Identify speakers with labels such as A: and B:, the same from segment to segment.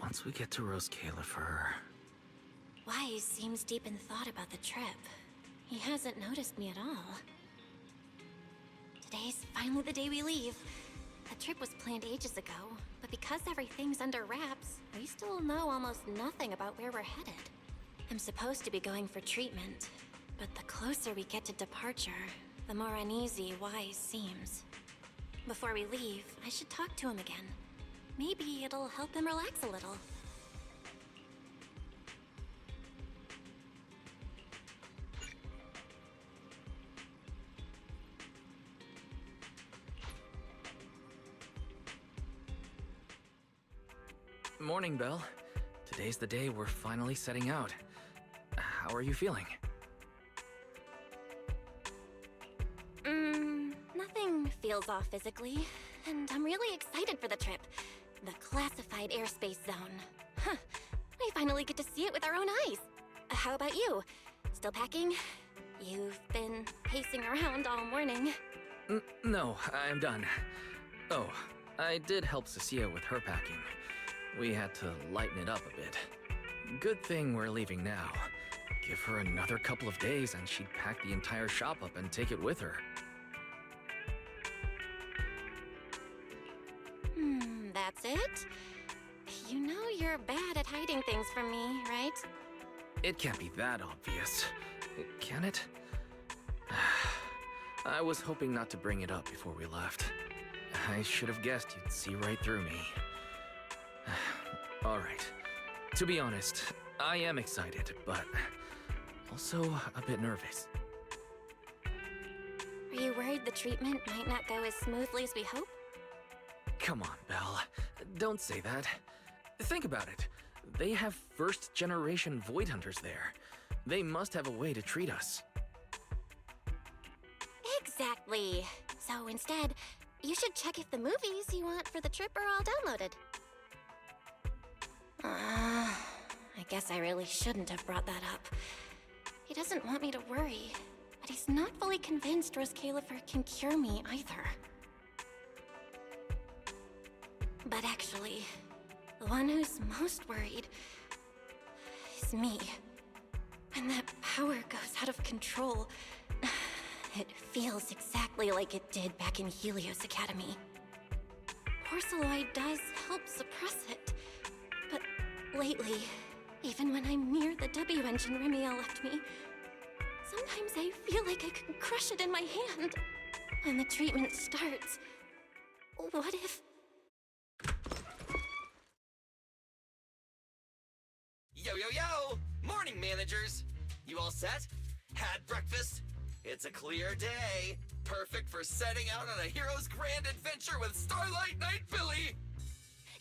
A: once we get to Roscaelifer...
B: Wise seems deep in thought about the trip. He hasn't noticed me at all. Today's finally the day we leave. The trip was planned ages ago, but because everything's under wraps, we still know almost nothing about where we're headed. I'm supposed to be going for treatment, but the closer we get to departure, the more uneasy Wise seems. Before we leave, I should talk to him again. Maybe it'll help him relax a little.
A: Morning, Belle. Today's the day we're finally setting out. How are you feeling?
B: Nothing feels off physically, and I'm really excited for the trip. The classified airspace zone. Huh. We finally get to see it with our own eyes. How about you? Still packing? You've been pacing around all morning.
A: No, I'm done. Oh, I did help Cecilia with her packing. We had to lighten it up a bit. Good thing we're leaving now. Give her another couple of days and she'd pack the entire shop up and take it with her.
B: That's it? You know you're bad at hiding things from me, right?
A: It can't be that obvious, can it? I was hoping not to bring it up before we left. I should have guessed you'd see right through me. Alright. To be honest, I am excited, but also a bit nervous.
B: Are you worried the treatment might not go as smoothly as we hope?
A: Come on, Belle. Don't say that. Think about it. They have first-generation Void Hunters there. They must have a way to treat us.
B: Exactly. So instead, you should check if the movies you want for the trip are all downloaded. I guess I really shouldn't have brought that up. He doesn't want me to worry, but he's not fully convinced Roscaelifer can cure me either. But actually, the one who's most worried is me. When that power goes out of control, it feels exactly like it did back in Helios Academy. Porceloid does help suppress it, but lately, even when I'm near the W engine Remiel left me, sometimes I feel like I could crush it in my hand. When the treatment starts, what if...
C: Yo, yo, yo! Morning, managers! You all set? Had breakfast? It's a clear day. Perfect for setting out on a hero's grand adventure with Starlight Knight Billy!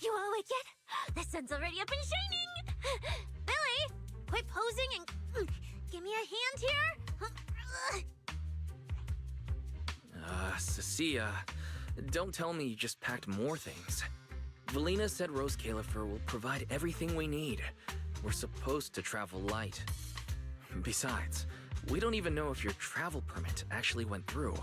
D: You all awake yet? The sun's already up and shining! Billy, quit posing and give me a hand here!
A: Cecilia, don't tell me you just packed more things. Valina said Roscaelifer will provide everything we need. We're supposed to travel light. Besides, we don't even know if your travel permit actually went through.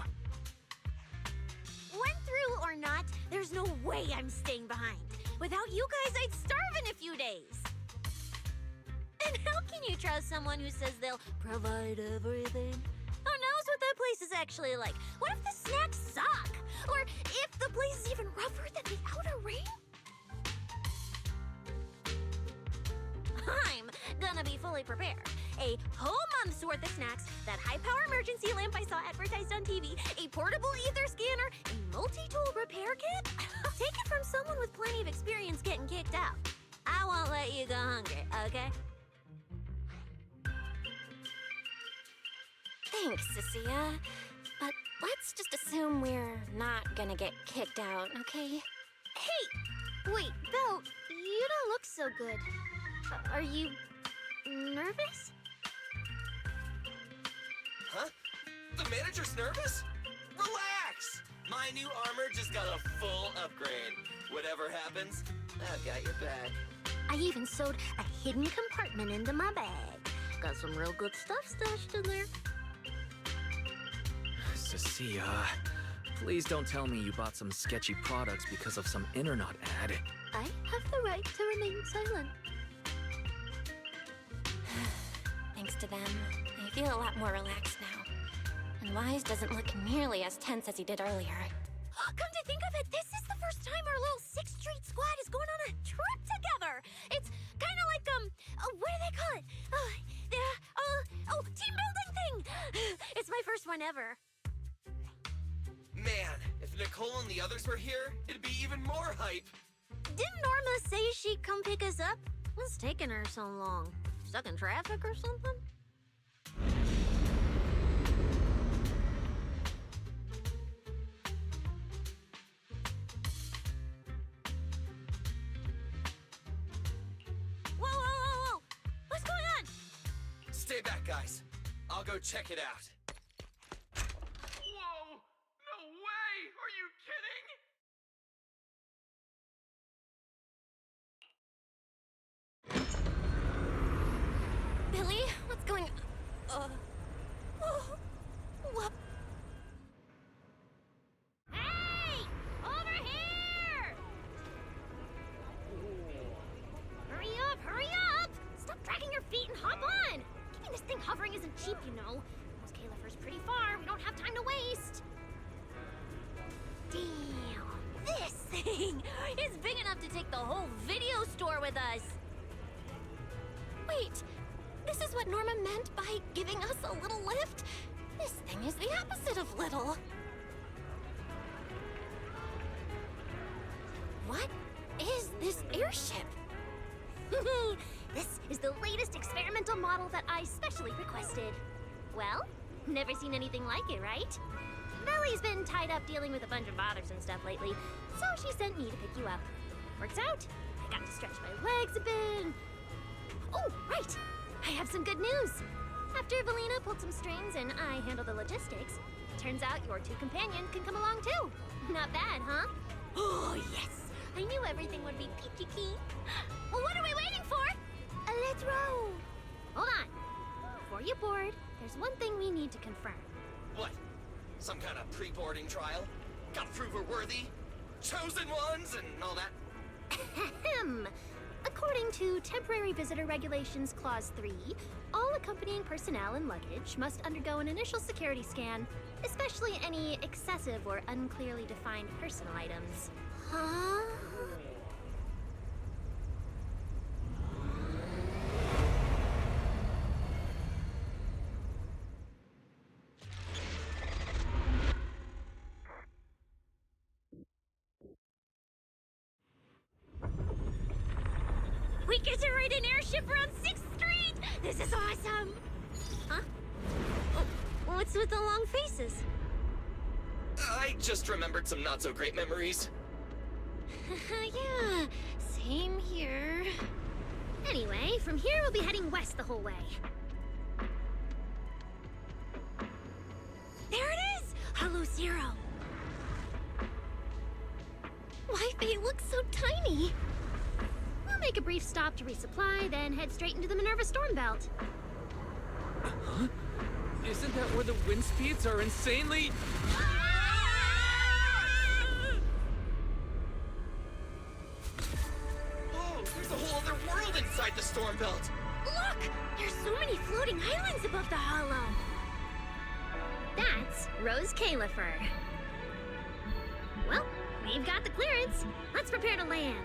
D: Went through or not, there's no way I'm staying behind. Without you guys, I'd starve in a few days. And how can you trust someone who says they'll provide everything? Who knows what that place is actually like? What if the snacks suck? Or if the place is even rougher than the outer ring? I'm gonna be fully prepared. A whole month's worth of snacks, that high-power emergency lamp I saw advertised on TV, a portable ether scanner, a multi-tool repair kit. Take it from someone with plenty of experience getting kicked out. I won't let you go hungry, okay?
B: Thanks, Cecilia. But let's just assume we're not gonna get kicked out, okay?
D: Hey! Wait, Belle, you don't look so good. Are you nervous?
C: Huh? The manager's nervous? Relax! My new armor just got a full upgrade. Whatever happens, I've got your back.
D: I even sewed a hidden compartment into my bag. Got some real good stuff stashed in there.
A: Cecilia, please don't tell me you bought some sketchy products because of some internet ad.
D: I have the right to remain silent.
B: Thanks to them, I feel a lot more relaxed now. And Wise doesn't look nearly as tense as he did earlier.
D: Come to think of it, this is the first time our little 6th Street squad is going on a trip together. It's kind of like, what do they call it? Team building thing. It's my first one ever.
C: Man, if Nicole and the others were here, it'd be even more hype.
D: Didn't Norma say she'd come pick us up? What's taking her so long? Stuck in traffic or something? Whoa! What's going on?
C: Stay back, guys. I'll go check it out. Whoa! No way! Are you kidding?
B: Billy, what's going... What?
D: Hey! Over here! Hurry up! Stop dragging your feet and hop on! Keeping this thing hovering isn't cheap, you know. Roscaelifer's pretty far. We don't have time to waste. Damn! This thing is big enough to take the whole video store with us.
B: Wait, this is what Norma meant by giving us a little lift? This thing is the opposite of little. What is this airship?
D: This is the latest experimental model that I specially requested. Well, never seen anything like it, right? Bellie's been tied up dealing with a bunch of bothers and stuff lately, so she sent me to pick you up. Works out. I got to stretch my legs a bit. Oh, right! I have some good news! After Valina pulled some strings and I handled the logistics, turns out your 2 companions can come along too. Not bad, huh? Oh, yes! I knew everything would be peachy keen. Well, what are we waiting for? Let's roll! Hold on. Before you board, there's one thing we need to confirm.
C: What? Some kind of pre-boarding trial? Gotta prove we're worthy? Chosen ones and all that?
D: Ahem. According to Temporary Visitor Regulations Clause 3, all accompanying personnel and luggage must undergo an initial security scan, especially any excessive or unclearly defined personal items.
B: Huh?
D: We get to ride an airship around 6th Street! This is awesome! Huh? Oh, what's with the long faces?
C: I just remembered some not-so-great memories.
B: Yeah, same here.
D: Anyway, from here we'll be heading west the whole way. There it is! Hello, Zero!
B: Why they look so tiny?
D: We'll make a brief stop to resupply, then head straight into the Minerva Storm Belt.
A: Huh? Isn't that where the wind speeds are insanely...
C: Whoa, there's a whole other world inside the storm belt.
D: Look! There's so many floating islands above the hollow. That's Roscaelifer. Well, we've got the clearance. Let's prepare to land.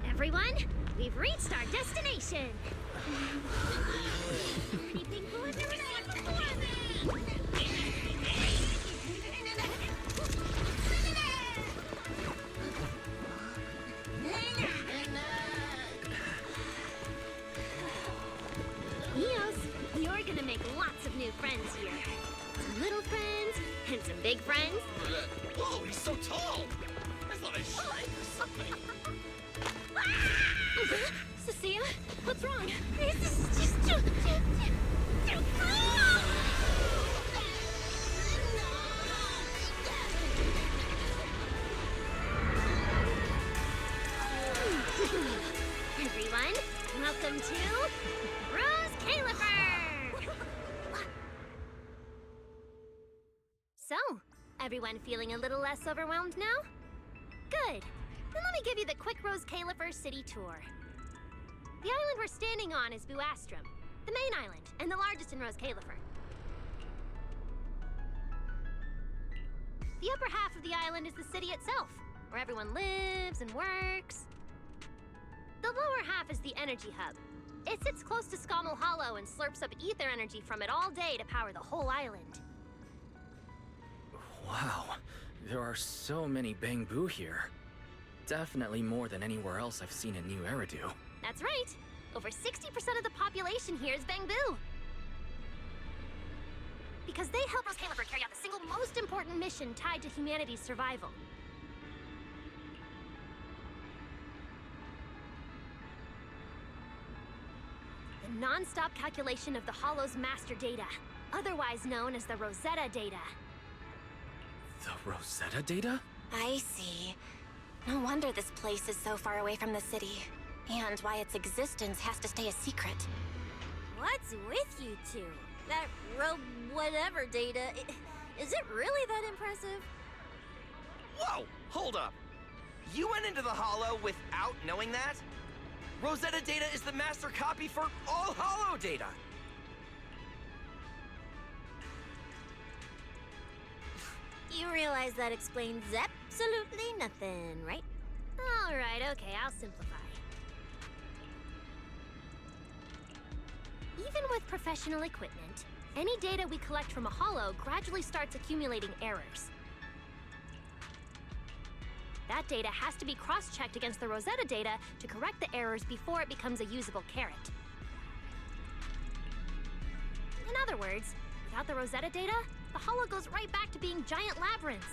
D: Everyone, we've reached our destination. Pretty big blue I've never seen before. Eos, you're gonna make lots of new friends here. Some little friends and some big friends.
C: Whoa, he's so tall. I thought I shrank or something.
B: Cecilia, what's wrong?
D: This is just too cool! So, everyone feeling a little less overwhelmed now? Good. Then let me give you the quick Roscaelifer city tour. The island we're standing on is Buastrum, the main island, and the largest in Roscaelifer. The upper half of the island is the city itself, where everyone lives and works. The lower half is the energy hub. It sits close to Scommel Hollow and slurps up ether energy from it all day to power the whole island.
A: Wow, there are so many Bangbu here. Definitely more than anywhere else I've seen in New Eridu.
D: That's right. Over 60% of the population here is Bangbu. Because they help Roscaelifer carry out the single most important mission tied to humanity's survival. The non-stop calculation of the Hollow's master data, otherwise known as the Rosetta data.
A: The Rosetta data?
B: I see. No wonder this place is so far away from the city, and why its existence has to stay a secret.
D: What's with you two? That whatever data, is it really that impressive?
C: Whoa, hold up. You went into the Hollow without knowing that? Rosetta data is the master copy for all Hollow data.
D: You realize that explains absolutely nothing, right? All right, okay, I'll simplify. Even with professional equipment, any data we collect from a Hollow gradually starts accumulating errors. That data has to be cross-checked against the Rosetta data to correct the errors before it becomes a usable carrot. In other words, without the Rosetta data, the Hollow goes right back to being giant labyrinths.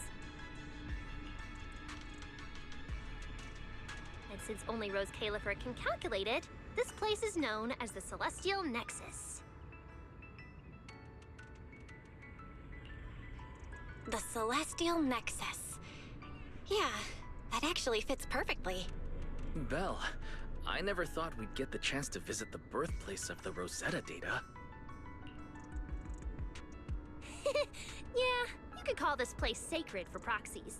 D: And since only Roscaelifer can calculate it, this place is known as the Celestial Nexus.
B: The Celestial Nexus. Yeah, that actually fits perfectly.
A: Belle, I never thought we'd get the chance to visit the birthplace of the Rosetta data.
D: Yeah, you could call this place sacred for proxies.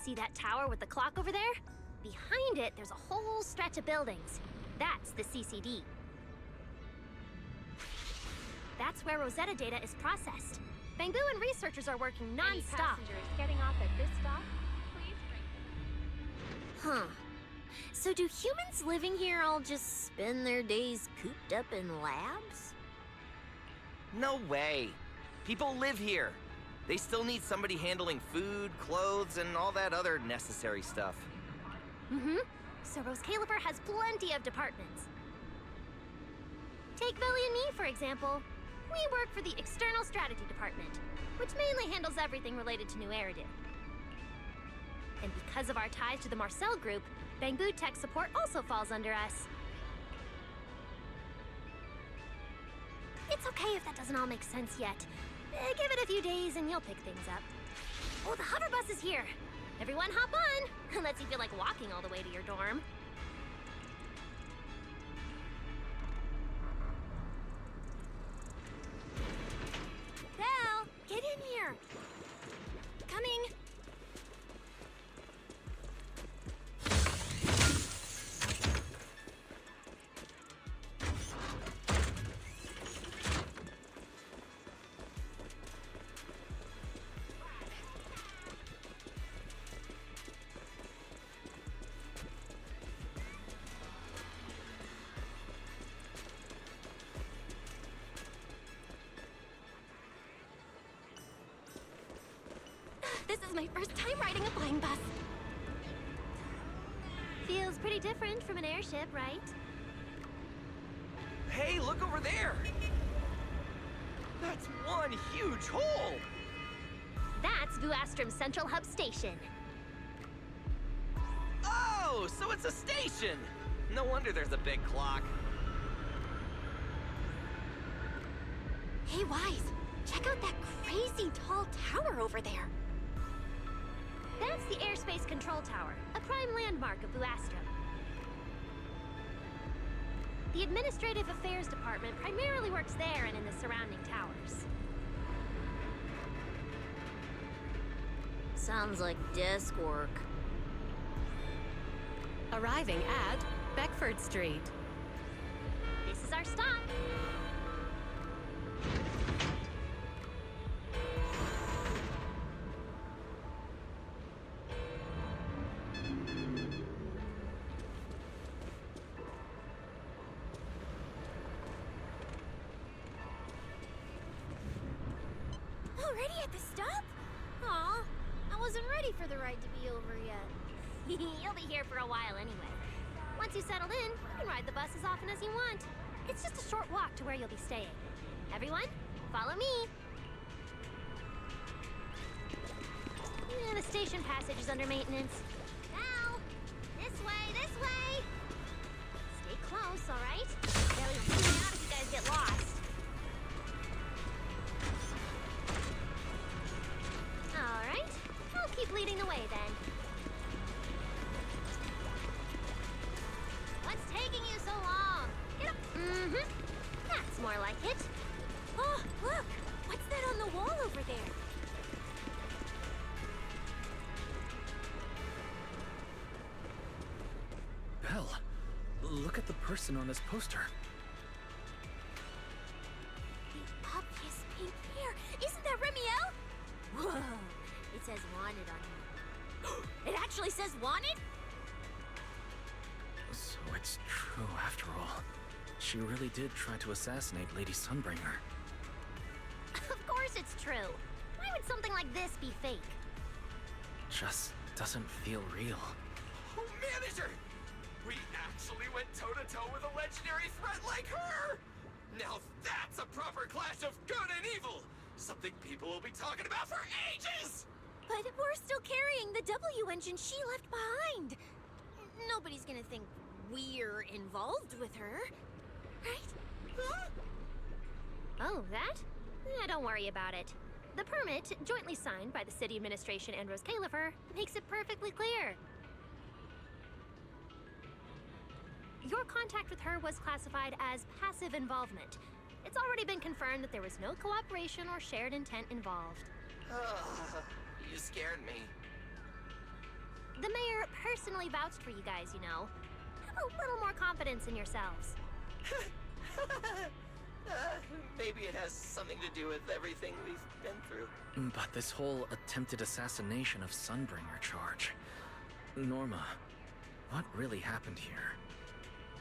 D: See that tower with the clock over there? Behind it, there's a whole stretch of buildings. That's the CCD. That's where Rosetta data is processed. Bangbu and researchers are working non-stop.
E: Getting off at this stop, please bring
D: Huh. So do humans living here all just spend their days cooped up in labs?
C: No way. People live here. They still need somebody handling food, clothes, and all that other necessary stuff.
D: Mm-hmm. So Roscaelifer has plenty of departments. Take Billy and me, for example. We work for the External Strategy Department, which mainly handles everything related to New Eridu. And because of our ties to the Marcel Group, Bangbu Tech Support also falls under us. It's okay if that doesn't all make sense yet. Give it a few days and you'll pick things up. Oh, the hover bus is here. Everyone hop on. Lets you feel like walking all the way to your dorm. Belle, get in here. Coming.
B: This is my first time riding a flying bus.
D: Feels pretty different from an airship, right?
C: Hey, look over there! That's one huge hole!
D: That's Buastrum's Central Hub Station.
C: Oh, so it's a station! No wonder there's a big clock.
B: Hey, Wise, check out that crazy tall tower over there.
D: That's the Airspace Control Tower, a prime landmark of Buastrum. The Administrative Affairs Department primarily works there and in the surrounding towers. Sounds like desk work.
F: Arriving at Beckford Street.
D: This is our stop. Already at the stop? Aw, I wasn't ready for the ride to be over yet. You'll be here for a while anyway. Once you settled in, you can ride the bus as often as you want. It's just a short walk to where you'll be staying. Everyone, follow me. The station passage is under maintenance. Now, this way, this way. Stay close, all right? They'll be freaking out if you guys get lost. All right, I'll keep leading the way then. What's taking you so long? Get up. Mm-hmm. That's more like it. Oh, look! What's that on the wall over there?
A: Belle, look at the person on this poster.
D: The obvious pink hair. Isn't that Remiel? Whoa! It says wanted on him. It actually says wanted?
A: So it's true after all. She really did try to assassinate Lady Sunbringer.
D: Of course it's true. Why would something like this be fake?
A: Just doesn't feel real.
C: Oh, manager! We actually went toe-to-toe with a legendary threat like her! Now that's a proper clash of good and evil! Something people will be talking about for ages!
D: But we're still carrying the W engine she left behind. Nobody's gonna think we're involved with her, right?
C: Huh?
D: Oh, that? Don't worry about it. The permit, jointly signed by the city administration and Roscaelifer, makes it perfectly clear. Your contact with her was classified as passive involvement. It's already been confirmed that there was no cooperation or shared intent involved.
C: You scared me.
D: The mayor personally vouched for you guys, you know. Have a little more confidence in yourselves.
C: Maybe it has something to do with everything we've been through.
A: But this whole attempted assassination of Sunbringer charge. Norma, what really happened here?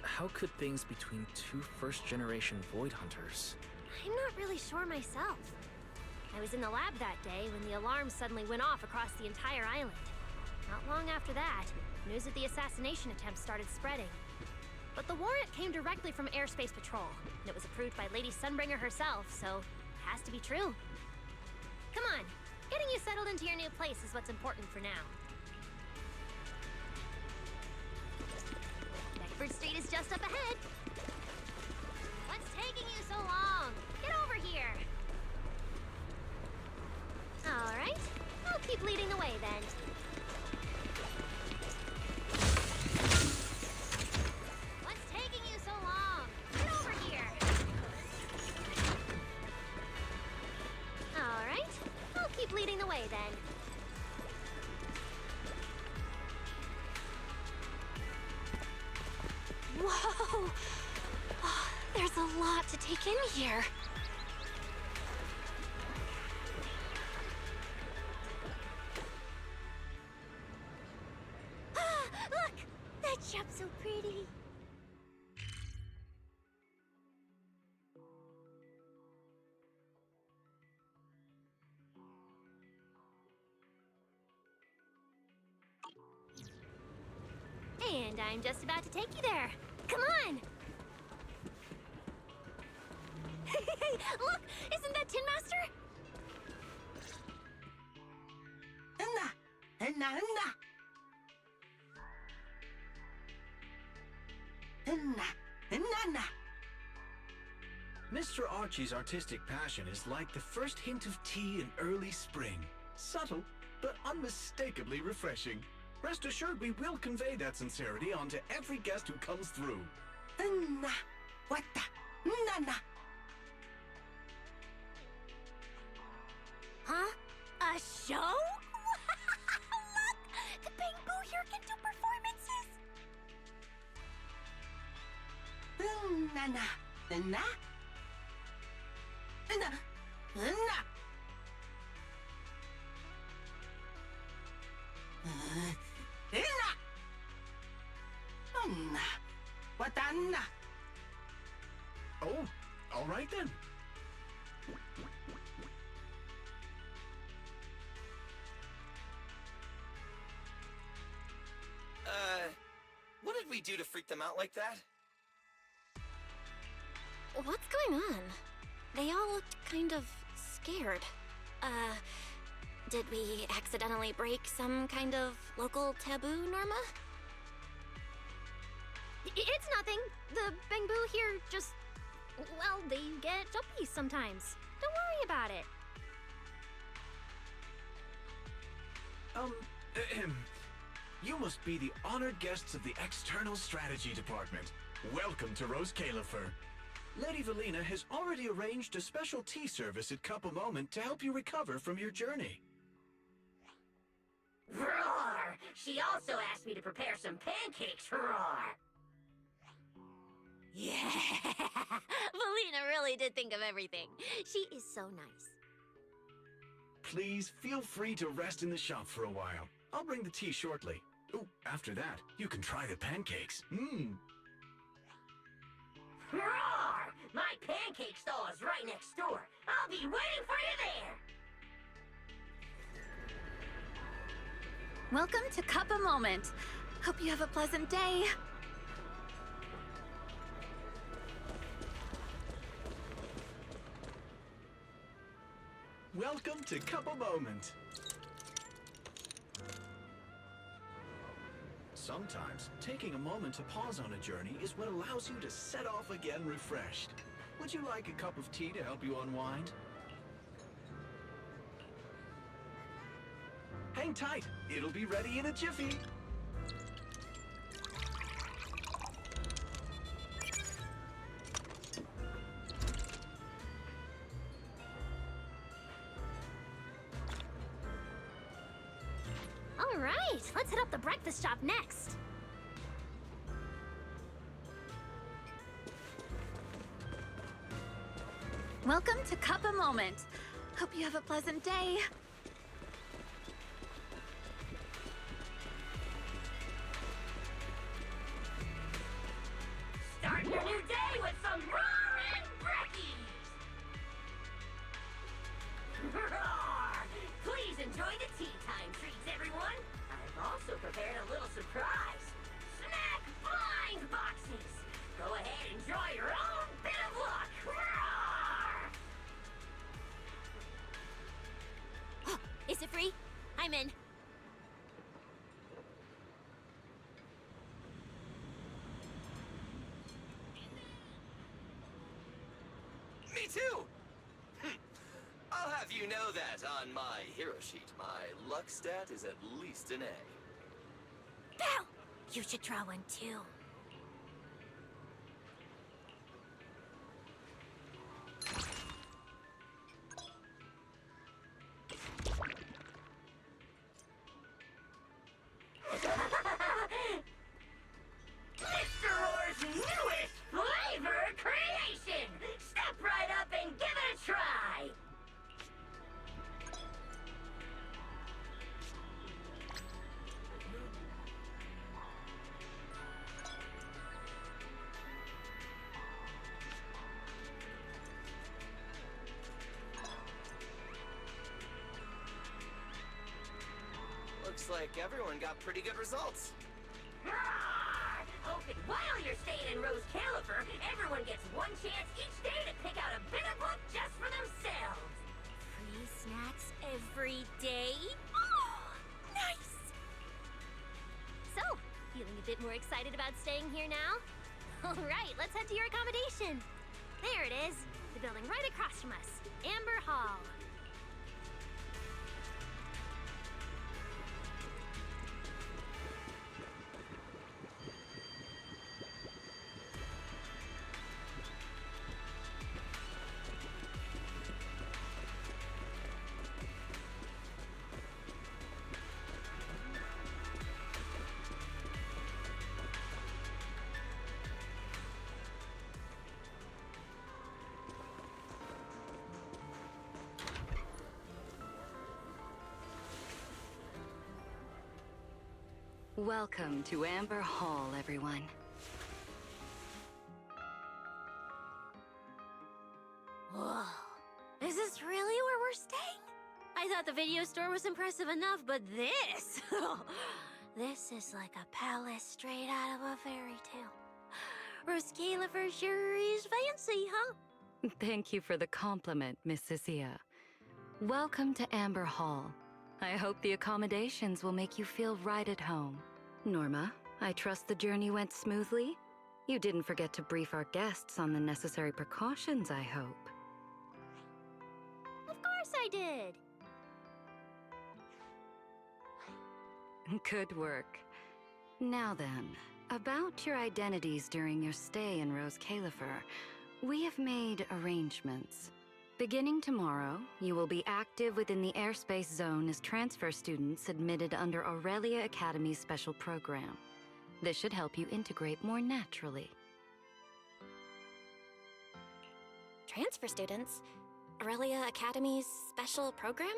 A: How could things between two first-generation Void Hunters...
D: I'm not really sure myself. I was in the lab that day when the alarm suddenly went off across the entire island. Not long after that, news of the assassination attempt started spreading. But the warrant came directly from Airspace Patrol, and it was approved by Lady Sunbringer herself, so it has to be true. Come on, getting you settled into your new place is what's important for now. Beckford Street is just up ahead. What's taking you so long? Get over here. All right, I'll keep leading the way then. What's taking you so long? Get over here. All right, I'll keep leading the way then. Whoa! Oh, there's a lot to take in here. Look! That shop's so pretty. And I'm just about to take you there. Come on! Hey, look! Isn't that Tin Master?
G: Mr. Archie's artistic passion is like the first hint of tea in early spring. Subtle, but unmistakably refreshing. Rest assured we will convey that sincerity onto every guest who comes through.
D: Huh? A show?
H: na na na na na na. Na. Na. Watana.
G: Oh, all right then.
C: What did we do to freak them out like that?
B: What's going on? They all looked kind of scared. Did we accidentally break some kind of local taboo, Norma?
E: It's nothing. The Bangbu here just... well, they get jumpy sometimes. Don't worry about it.
G: You must be the honored guests of the External Strategy Department. Welcome to Roscaelifer. Lady Valina has already arranged a special tea service at Cup a Moment to help you recover from your journey.
I: Roar! She also asked me to prepare some pancakes, roar!
D: Yeah! Valina really did think of everything. She is so nice.
G: Please feel free to rest in the shop for a while. I'll bring the tea shortly. Oh, after that, you can try the pancakes.
I: Roar! My pancake stall is right next door. I'll be waiting for you there!
F: Welcome to Cup a Moment. Hope you have a pleasant day.
G: Welcome to Cup a Moment. Sometimes, taking a moment to pause on a journey is what allows you to set off again refreshed. Would you like a cup of tea to help you unwind? Hang tight, it'll be ready in a jiffy.
E: All right, let's hit up the breakfast shop next.
F: Welcome to Cup a Moment. Hope you have a pleasant day.
I: Start your new day with some roaring brekkies! Roar! Please enjoy the tea time treats, everyone! I've also prepared a little surprise. Snack blind boxes! Go ahead and draw your own bit of luck! Roar!
D: Is it free? I'm in.
C: Me too! I'll have you know that on my hero sheet, my luck stat is at least an A.
D: Belle! You should draw one too.
I: Mr. Roar's newest flavor creation! Step right up and give it a try!
C: Looks like everyone got pretty good results.
I: Roar! Oh, and while you're staying in Roscaelifer, everyone gets one chance each day to pick out a bit of luck just for themselves.
D: Free snacks every day? Oh, nice! So, feeling a bit more excited about staying here now? All right, let's head to your accommodation. There it is, the building right across from us, Amber Hall.
F: Welcome to Amber Hall, everyone.
D: Whoa. Is this really where we're staying? I thought the video store was impressive enough, but this... this is like a palace straight out of a fairy tale. Roscaelifer sure is fancy, huh?
F: Thank you for the compliment, Miss Cecilia. Welcome to Amber Hall. I hope the accommodations will make you feel right at home. Norma, I trust the journey went smoothly? You didn't forget to brief our guests on the necessary precautions, I hope.
D: Of course I did.
F: Good work. Now then, about your identities during your stay in Roscaelifer, we have made arrangements. Beginning tomorrow, you will be active within the airspace zone as transfer students admitted under Aurelia Academy's special program. This should help you integrate more naturally.
B: Transfer students? Aurelia Academy's special program?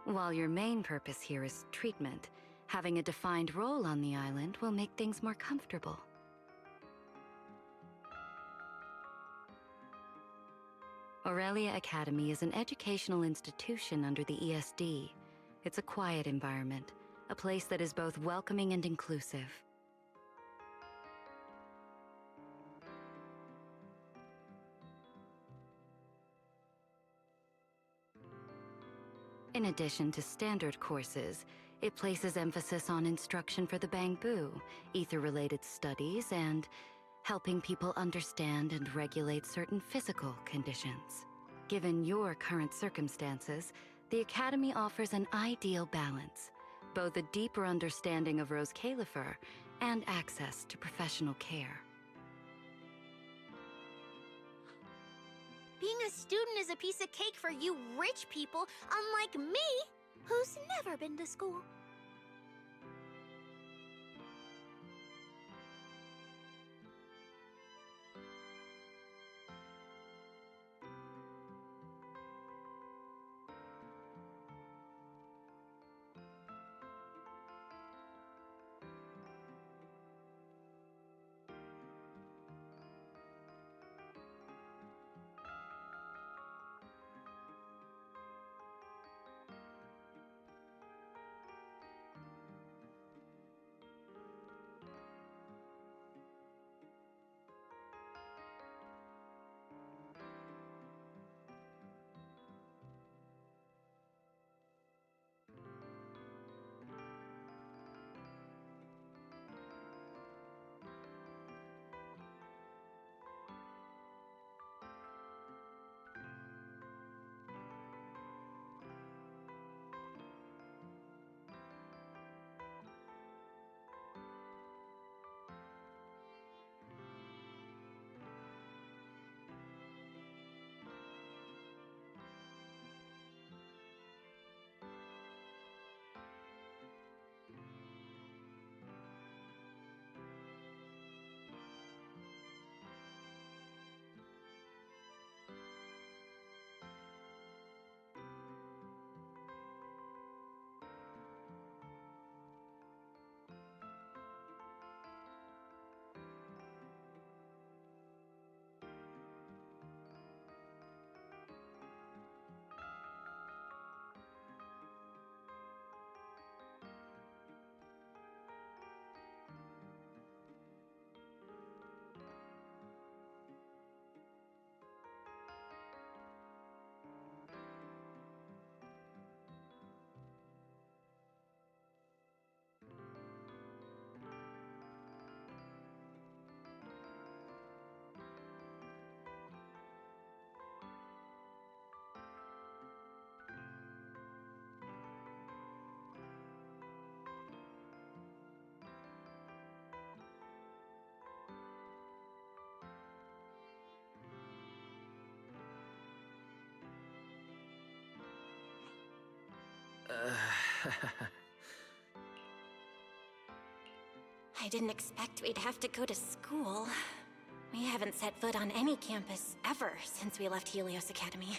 F: While your main purpose here is treatment, having a defined role on the island will make things more comfortable. Aurelia Academy is an educational institution under the ESD. It's a quiet environment, a place that is both welcoming and inclusive. In addition to standard courses, it places emphasis on instruction for the Bangbu, ether-related studies, and helping people understand and regulate certain physical conditions. Given your current circumstances, the Academy offers an ideal balance, both a deeper understanding of Roscaelifer and access to professional care.
D: Being a student is a piece of cake for you rich people, unlike me, who's never been to school.
B: I didn't expect we'd have to go to school. We haven't set foot on any campus ever since we left Helios Academy.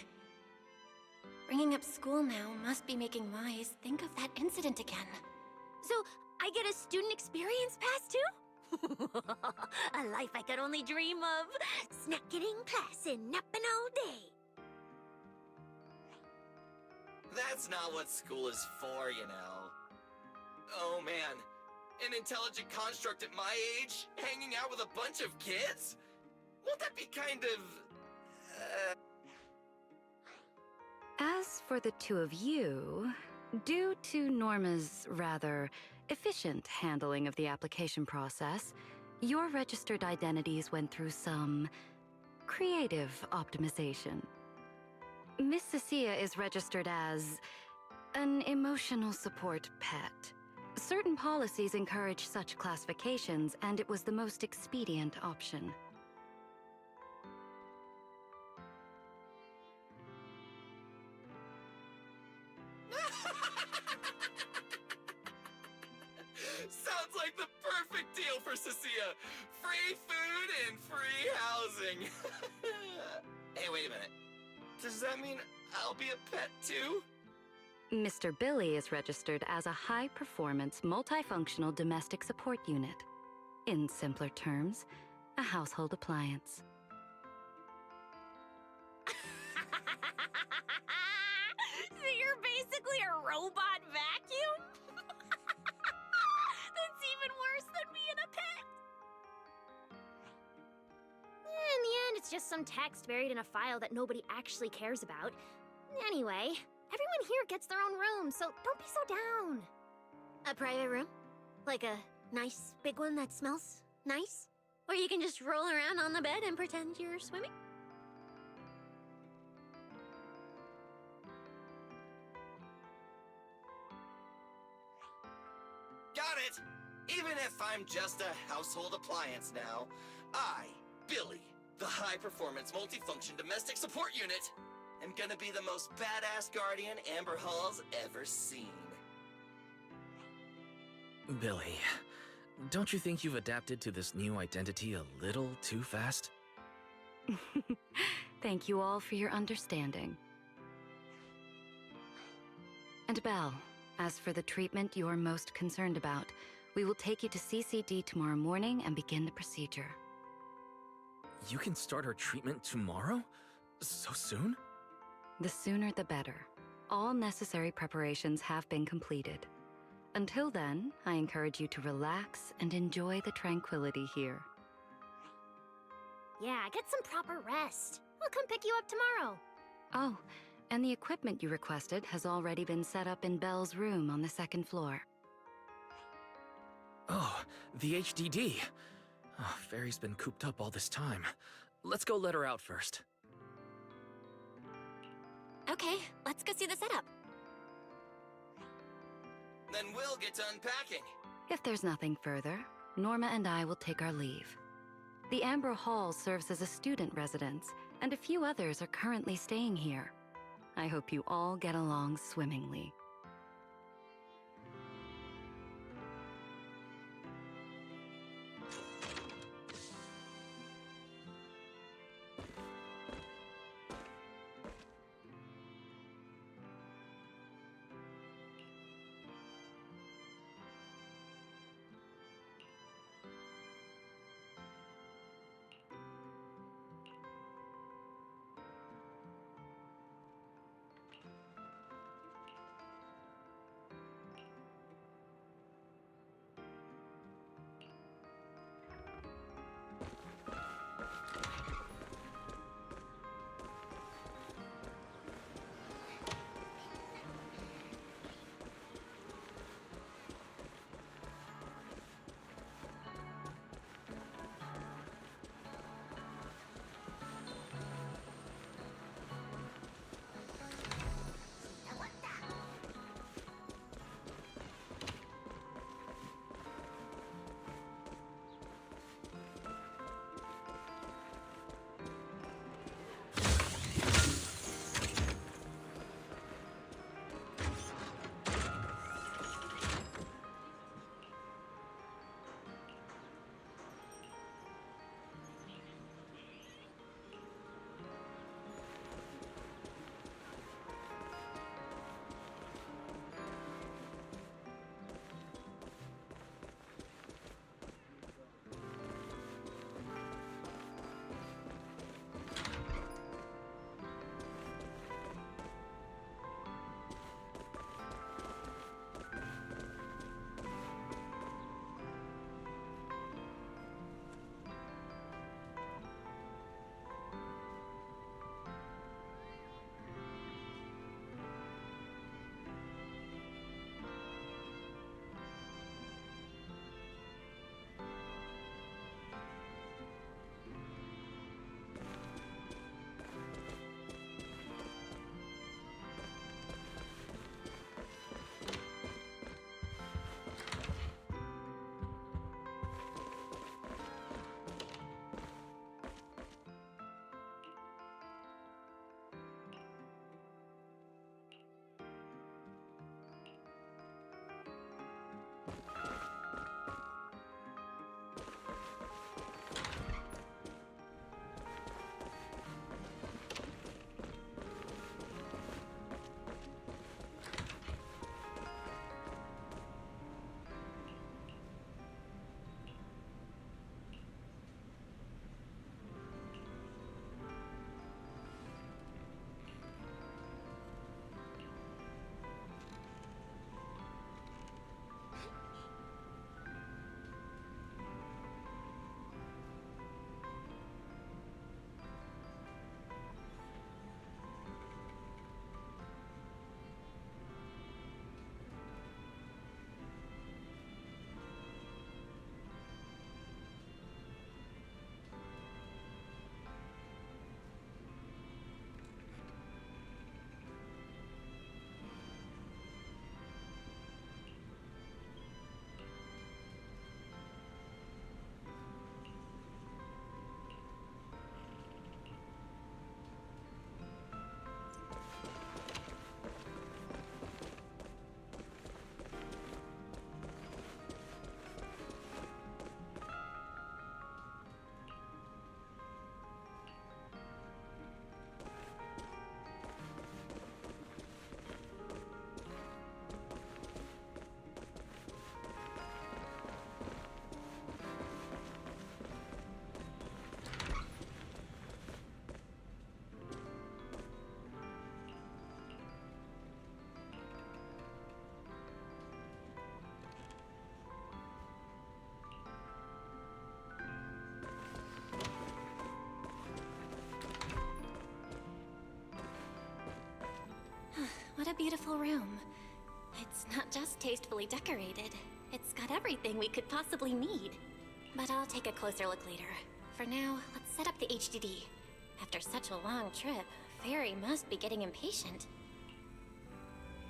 B: bringing up school now must be making Wise think of that incident again.
D: So, I get a student experience pass too? A life I could only dream of. Snacking in class and napping all day.
C: That's not what school is for, you know. Oh man, an intelligent construct at my age, hanging out with a bunch of kids? Won't that be kind of...
F: As for the two of you, due to Norma's rather efficient handling of the application process, your registered identities went through some creative optimization. Miss Cecilia is registered as an emotional support pet. Certain policies encourage such classifications, and it was the most expedient option.
C: Sounds like the perfect deal for Cecilia. Free food and free housing. Hey, wait a minute. Does that mean I'll be a pet too?
F: Mr. Billy is registered as a high-performance, multifunctional domestic support unit. In simpler terms, a household appliance.
D: So you're basically a robot vacuum? That's even worse than being a pet.
E: In the end, it's just some text buried in a file that nobody actually cares about. Anyway, everyone here gets their own room, so don't be so down.
D: A private room? Like a nice big one that smells nice? Or you can just roll around on the bed and pretend you're swimming?
C: Got it! Even if I'm just a household appliance now, I, Billy, the high-performance multifunction domestic support unit, am gonna be the most badass guardian Amber Hall's ever seen.
A: Billy, don't you think you've adapted to this new identity a little too fast?
F: Thank you all for your understanding. And Belle, as for the treatment you're most concerned about, we will take you to CCD tomorrow morning and begin the procedure.
A: You can start her treatment tomorrow? So soon?
F: The sooner the better. All necessary preparations have been completed. Until then, I encourage you to relax and enjoy the tranquility here.
E: Yeah, get some proper rest. We'll come pick you up tomorrow.
F: Oh, and the equipment you requested has already been set up in Belle's room on the second floor.
A: Oh, the HDD. Oh, Fairy's been cooped up all this time. Let's go let her out first.
B: Okay, let's go see the setup.
C: Then we'll get to unpacking.
F: If there's nothing further, Norma and I will take our leave. The Amber Hall serves as a student residence, and a few others are currently staying here. I hope you all get along swimmingly.
B: a beautiful room. It's not just tastefully decorated, it's got everything we could possibly need. But I'll take a closer look later. For now, let's set up the HDD. After such a long trip, Fairy must be getting impatient.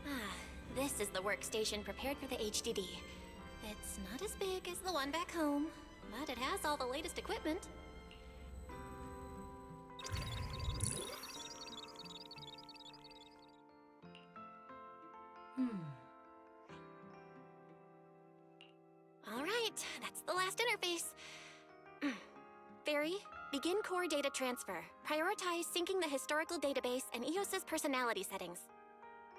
B: Ah, this is the workstation prepared for the HDD. It's not as big as the one back home, but it has all the latest equipment. All right, that's the last interface. Fairy, begin core data transfer. Prioritize syncing the historical database and EOS's personality settings.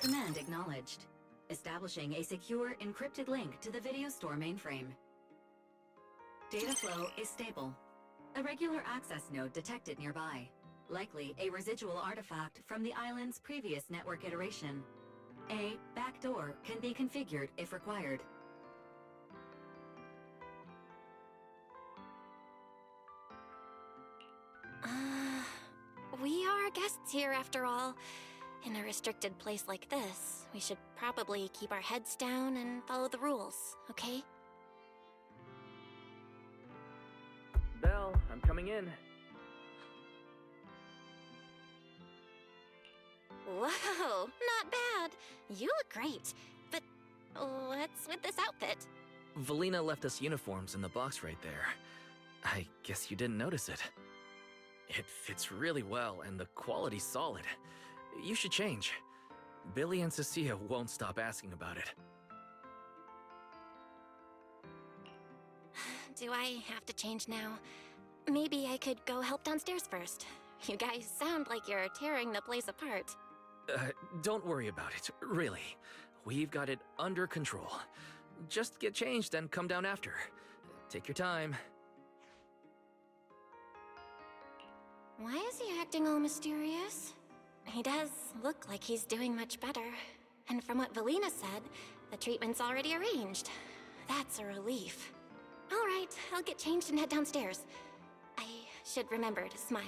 J: Command acknowledged. Establishing a secure, encrypted link to the video store mainframe. Data flow is stable. A regular access node detected nearby. Likely a residual artifact from the island's previous network iteration. A backdoor can be configured if required.
B: We are guests here after all. In a restricted place like this, we should probably keep our heads down and follow the rules, okay?
A: Belle, I'm coming in.
B: Whoa, not bad. You look great. But what's with this outfit?
A: Valina left us uniforms in the box right there. I guess you didn't notice it. It fits really well, and the quality's solid. You should change. Billy and Cecilia won't stop asking about it.
B: Do I have to change now? Maybe I could go help downstairs first. You guys sound like you're tearing the place apart.
A: Don't worry about it, really. We've got it under control. Just get changed and come down after. Take your time.
B: Why is he acting all mysterious? He does look like he's doing much better. And from what Valina said, the treatment's already arranged. That's a relief. All right, I'll get changed and head downstairs. I should remember to smile.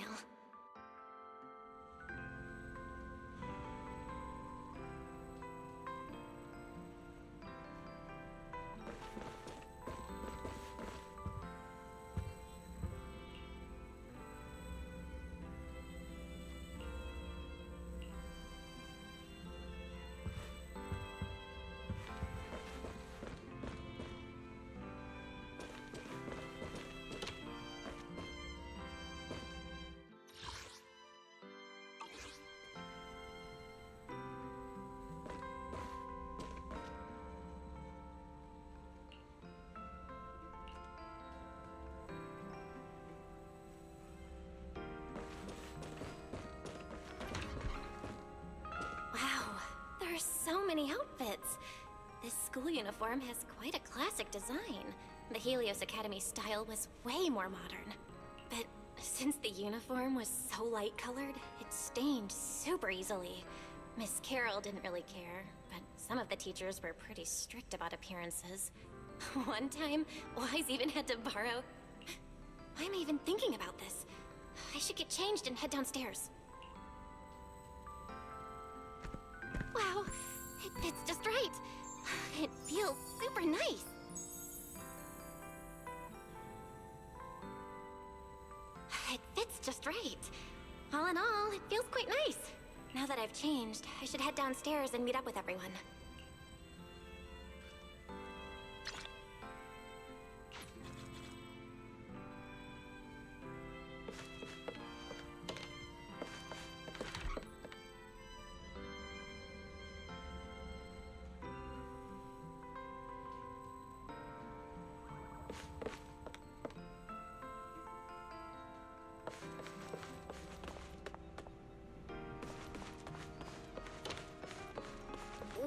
B: There are so many outfits. This school uniform has quite a classic design. The Helios Academy style was way more modern. But since the uniform was so light-colored, it stained super easily. Miss Carroll didn't really care, but some of the teachers were pretty strict about appearances. One time, Wise even had to borrow... Why am I even thinking about this? I should get changed and head downstairs. Wow, it fits just right. It feels super nice. It fits just right. All in all, it feels quite nice. Now that I've changed, I should head downstairs and meet up with everyone.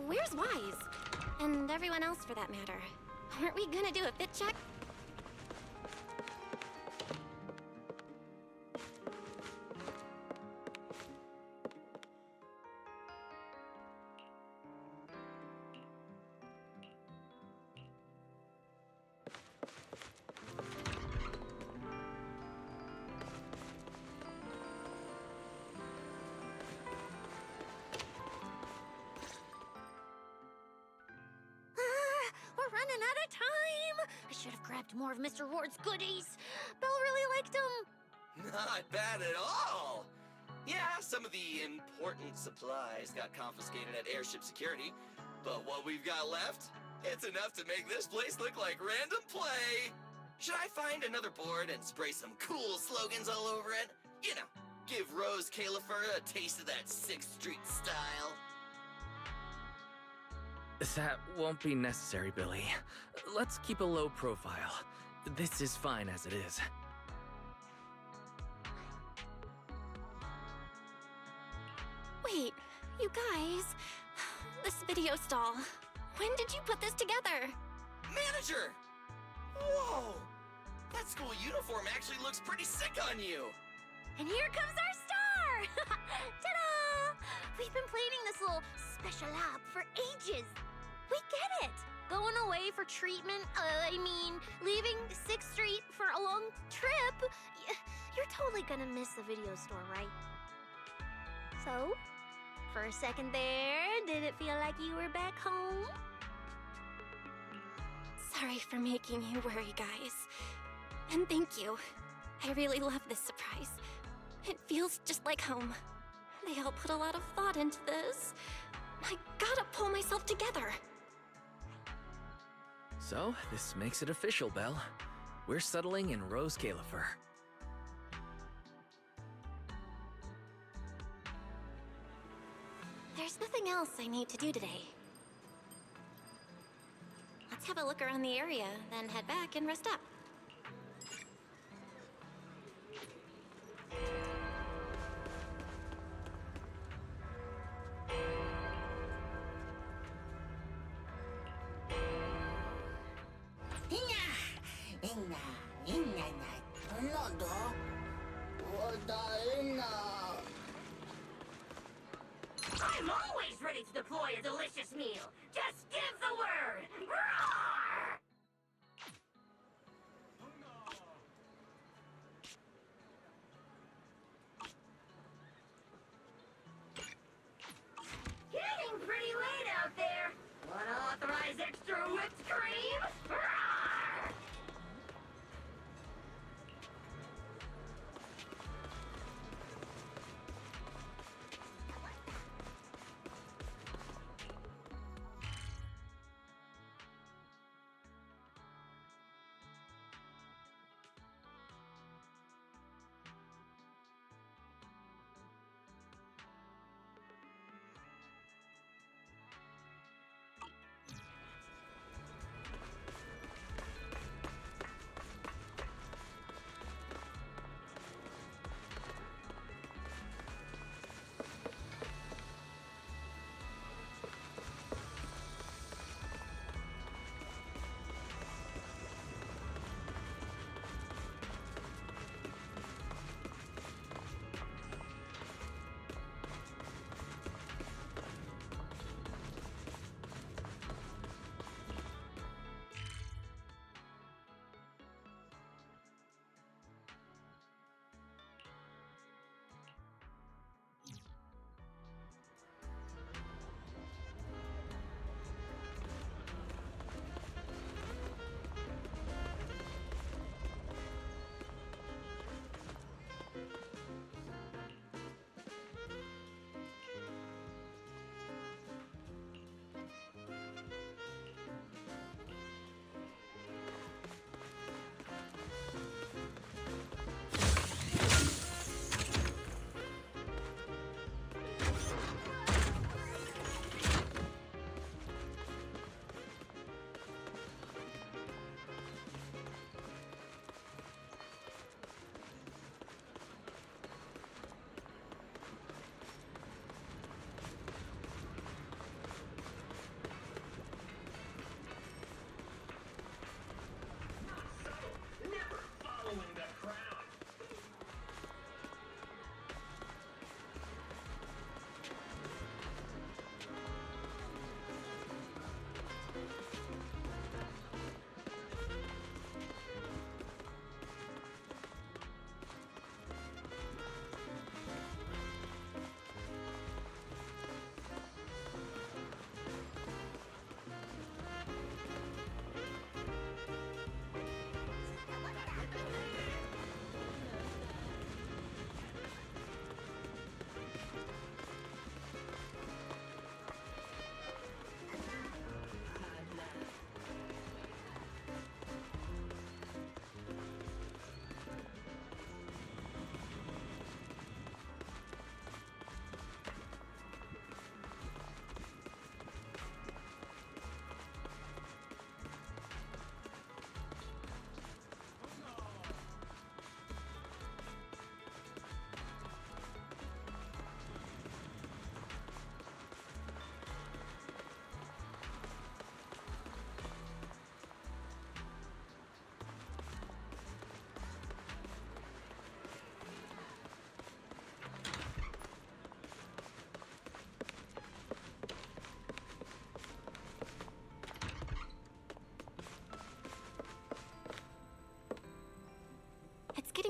B: Where's Wise? And everyone else for that matter. Aren't we gonna do a fit check?
D: should have grabbed more of Mr. Ward's goodies. Belle really liked him.
C: Not bad at all. Yeah, some of the important supplies got confiscated at airship security, but what we've got left, it's enough to make this place look like random play. Should I find another board and spray some cool slogans all over it? You know, give Roscaelifer a taste of that 6th Street style.
A: That won't be necessary, Billy. Let's keep a low profile. This is fine as it is.
B: Wait, you guys. This video stall. When did you put this together?
C: Manager! Whoa! That school uniform actually looks pretty sick on you!
D: And here comes our star! Ta-da! We've been planning this little special lab for ages. We get it. Going away for treatment, leaving 6th Street for a long trip. You're totally gonna miss the video store, right? So, for a second there, did it feel like you were back home?
B: Sorry for making you worry, guys. And thank you. I really love this surprise. It feels just like home. They all put a lot of thought into this. I gotta pull myself together.
A: So, this makes it official, Belle. We're settling in Roscaelifer.
B: There's nothing else I need to do today. Let's have a look around the area, then head back and rest up.
I: I'm always ready to deploy a delicious meal. Just give the word. Roar! Getting pretty late out there. Wanna authorize extra whipped cream? Roar!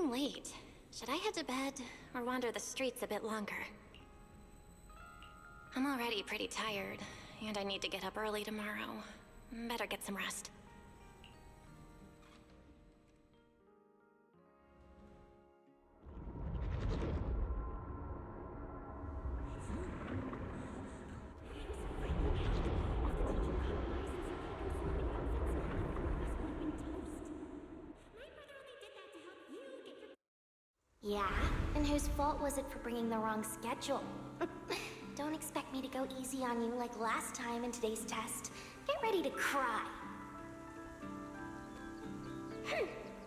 B: getting late. Should I head to bed or wander the streets a bit longer? I'm already pretty tired, and I need to get up early tomorrow. Better get some rest.
E: Yeah? And whose fault was it for bringing the wrong schedule? Don't expect me to go easy on you like last time in today's test. Get ready to cry.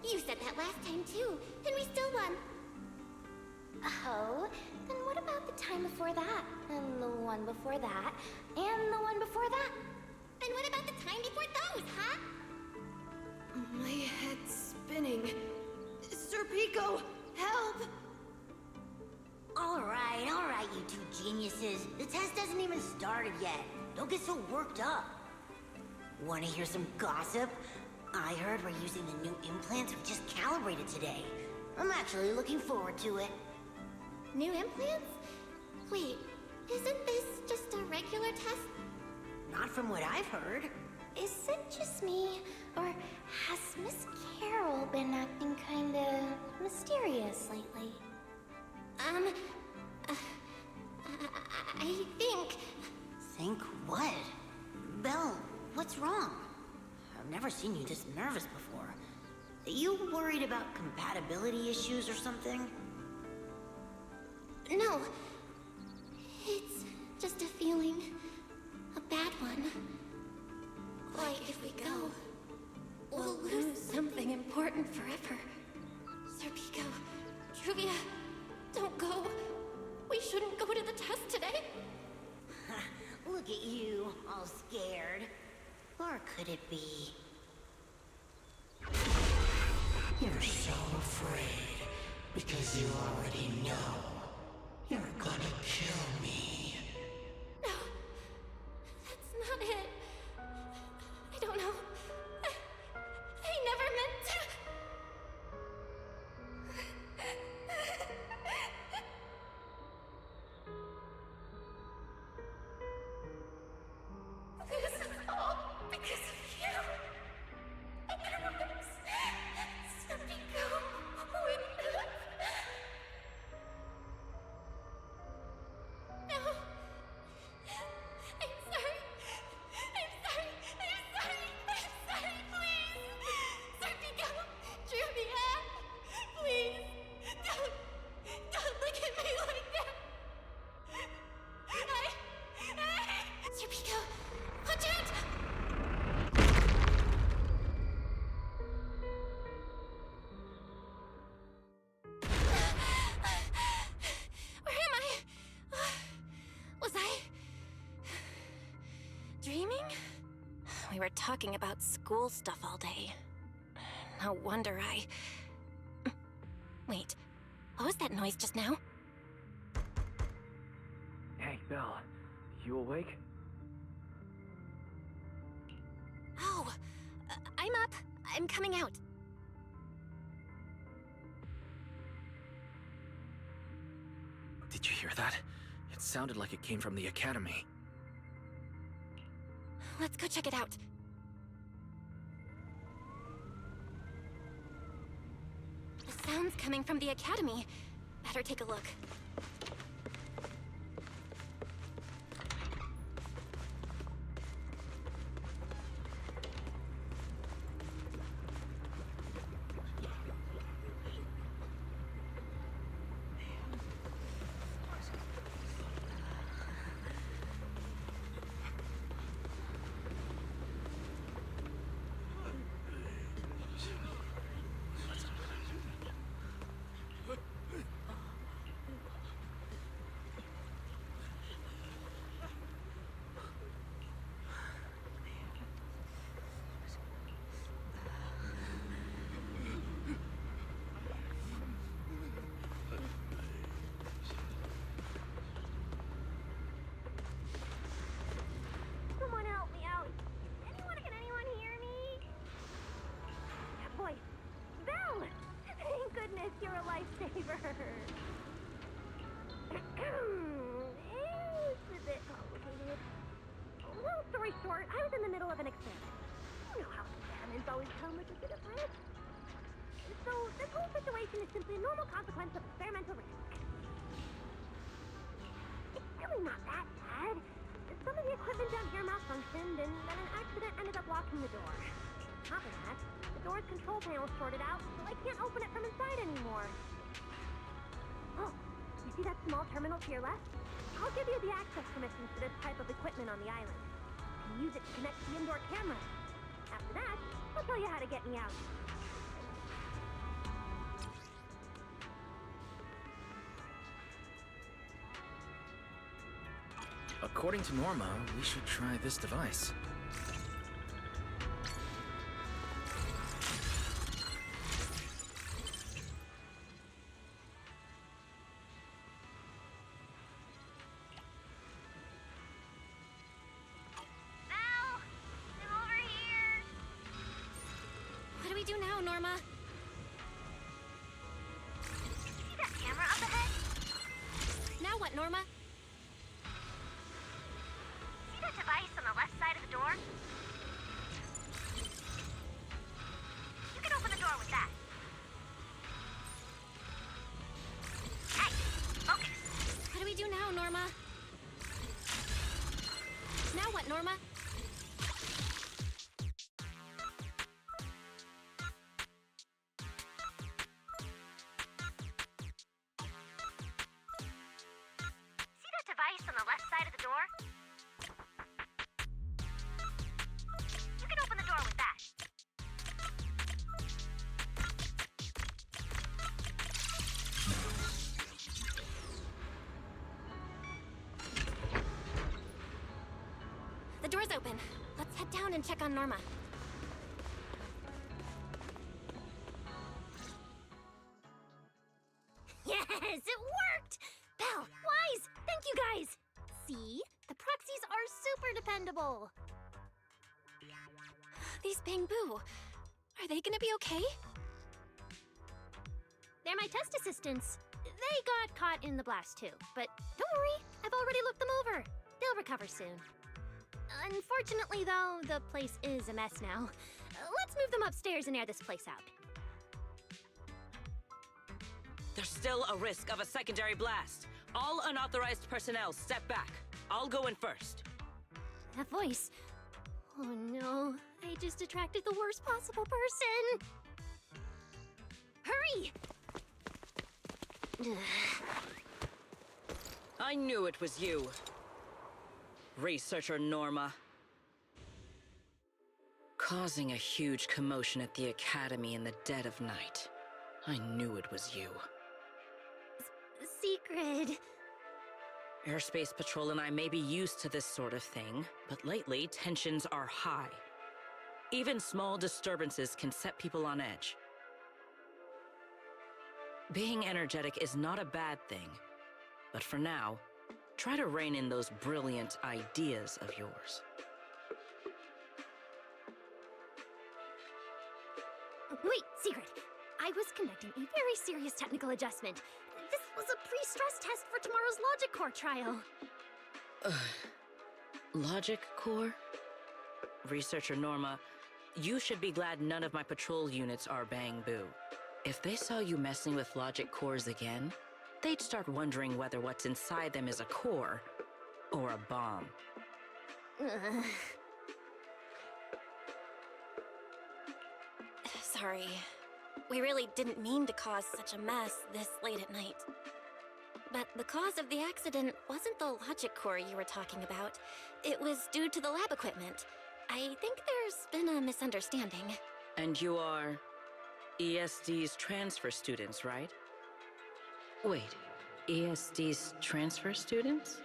D: You said that last time too, and we still won.
E: Oh, then what about the time before that? And the one before that? And the one before that?
D: And what about the time before those, huh?
B: My head's spinning. Sir Pico, help!
I: All right, you two geniuses. The test hasn't even started yet. Don't get so worked up. Want to hear some gossip? I heard we're using the new implants we just calibrated today. I'm actually looking forward to it.
D: New implants? Wait, isn't this just a regular test?
I: Not from what I've heard.
E: Is it just me, or has Miss Carol been acting kinda mysterious lately?
D: I think...
I: Think what? Belle, what's wrong? I've never seen you this nervous before. Are you worried about compatibility issues or something?
D: No. It's just a feeling. A bad one. Like if we go, we'll lose
B: Something important forever. Sir Pico, Truvia, don't go. We shouldn't go to the test today.
I: Look at you, all scared. Or could it be?
H: You're so afraid because you already know you're gonna kill me.
B: No, that's not it. I don't know. I never meant to. This is all because of you. Otherwise, Sir Pico wouldn't have. No. I'm sorry. I'm sorry. I'm sorry. I'm sorry. Please. Sir Pico, Truvia, please. Don't look at me like that. Sir Pico, watch out! Where am I? Was I dreaming? We were talking about school stuff all day. No wonder I... Wait, what was that noise just now?
A: Hey, Belle. You awake?
B: Oh, I'm up. I'm coming out.
A: Did you hear that? It sounded like it came from the academy.
B: Let's go check it out. The sound's coming from the academy. Better take a look.
K: It's a bit complicated. Long story short, I was in the middle of an experiment. You know how experiments always come with a bit of risk. So, this whole situation is simply a normal consequence of experimental risk. It's really not that bad. Some of the equipment down here malfunctioned, and then an accident ended up locking the door. On top of that, the door's control panel shorted out, so I can't open it from inside anymore. Oh, you see that small terminal to your left? I'll give you the access permissions for this type of equipment on the island. You can use it to connect to the indoor camera. After that, I'll tell you how to get me out.
A: According to Norma, we should try this device.
B: What do we do now, Norma?
K: See that camera up ahead?
B: Now what, Norma?
K: See that device on the left side of the door? You can open the door with that. Hey, focus.
B: What do we do now, Norma? Now what, Norma?
K: See that device on the left side of the door? You can open the door with that.
B: The door's open. Let's head down and check on Norma.
K: Yes, it worked! Belle, Wise, thank you guys! See? The proxies are super dependable.
B: These Bamboo, are they gonna be okay?
K: They're my test assistants. They got caught in the blast too, but don't worry, I've already looked them over. They'll recover soon. Unfortunately, though, the place is a mess now. Let's move them upstairs and air this place out.
L: There's still a risk of a secondary blast. All unauthorized personnel, step back. I'll go in first.
K: That voice. Oh no, I just attracted the worst possible person. Hurry!
L: I knew it was you. Researcher Norma. Causing a huge commotion at the Academy in the dead of night. I knew it was you.
K: Secret.
L: Airspace Patrol and I may be used to this sort of thing, but lately tensions are high. Even small disturbances can set people on edge. Being energetic is not a bad thing, but for now, try to rein in those brilliant ideas of yours.
K: Wait, Secret. I was conducting a very serious technical adjustment. This was a pre-stress test for tomorrow's Logic Core trial.
L: Logic Core? Researcher Norma, you should be glad none of my patrol units are Bamboo. If they saw you messing with Logic Cores again, they'd start wondering whether what's inside them is a core or a bomb.
B: Sorry. We really didn't mean to cause such a mess this late at night. But the cause of the accident wasn't the logic core you were talking about. It was due to the lab equipment. I think there's been a misunderstanding.
L: And you are ESD's transfer students, right? Wait, ESD's transfer students?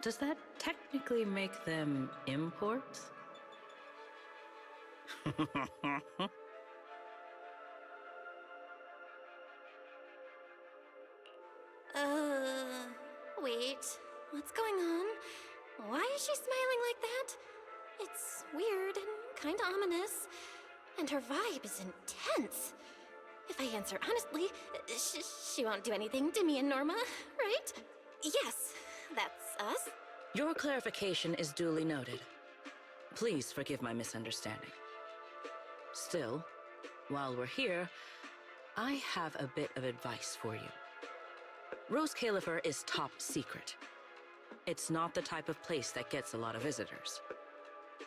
L: Does that technically make them imports?
B: Wait. What's going on? Why is she smiling like that? It's weird and kinda ominous. And her vibe is intense. If I answer honestly, she won't do anything to me and Norma, right? Yes, that's us.
L: Your clarification is duly noted. Please forgive my misunderstanding. Still, while we're here, I have a bit of advice for you. Roscaelifer is top secret. It's not the type of place that gets a lot of visitors.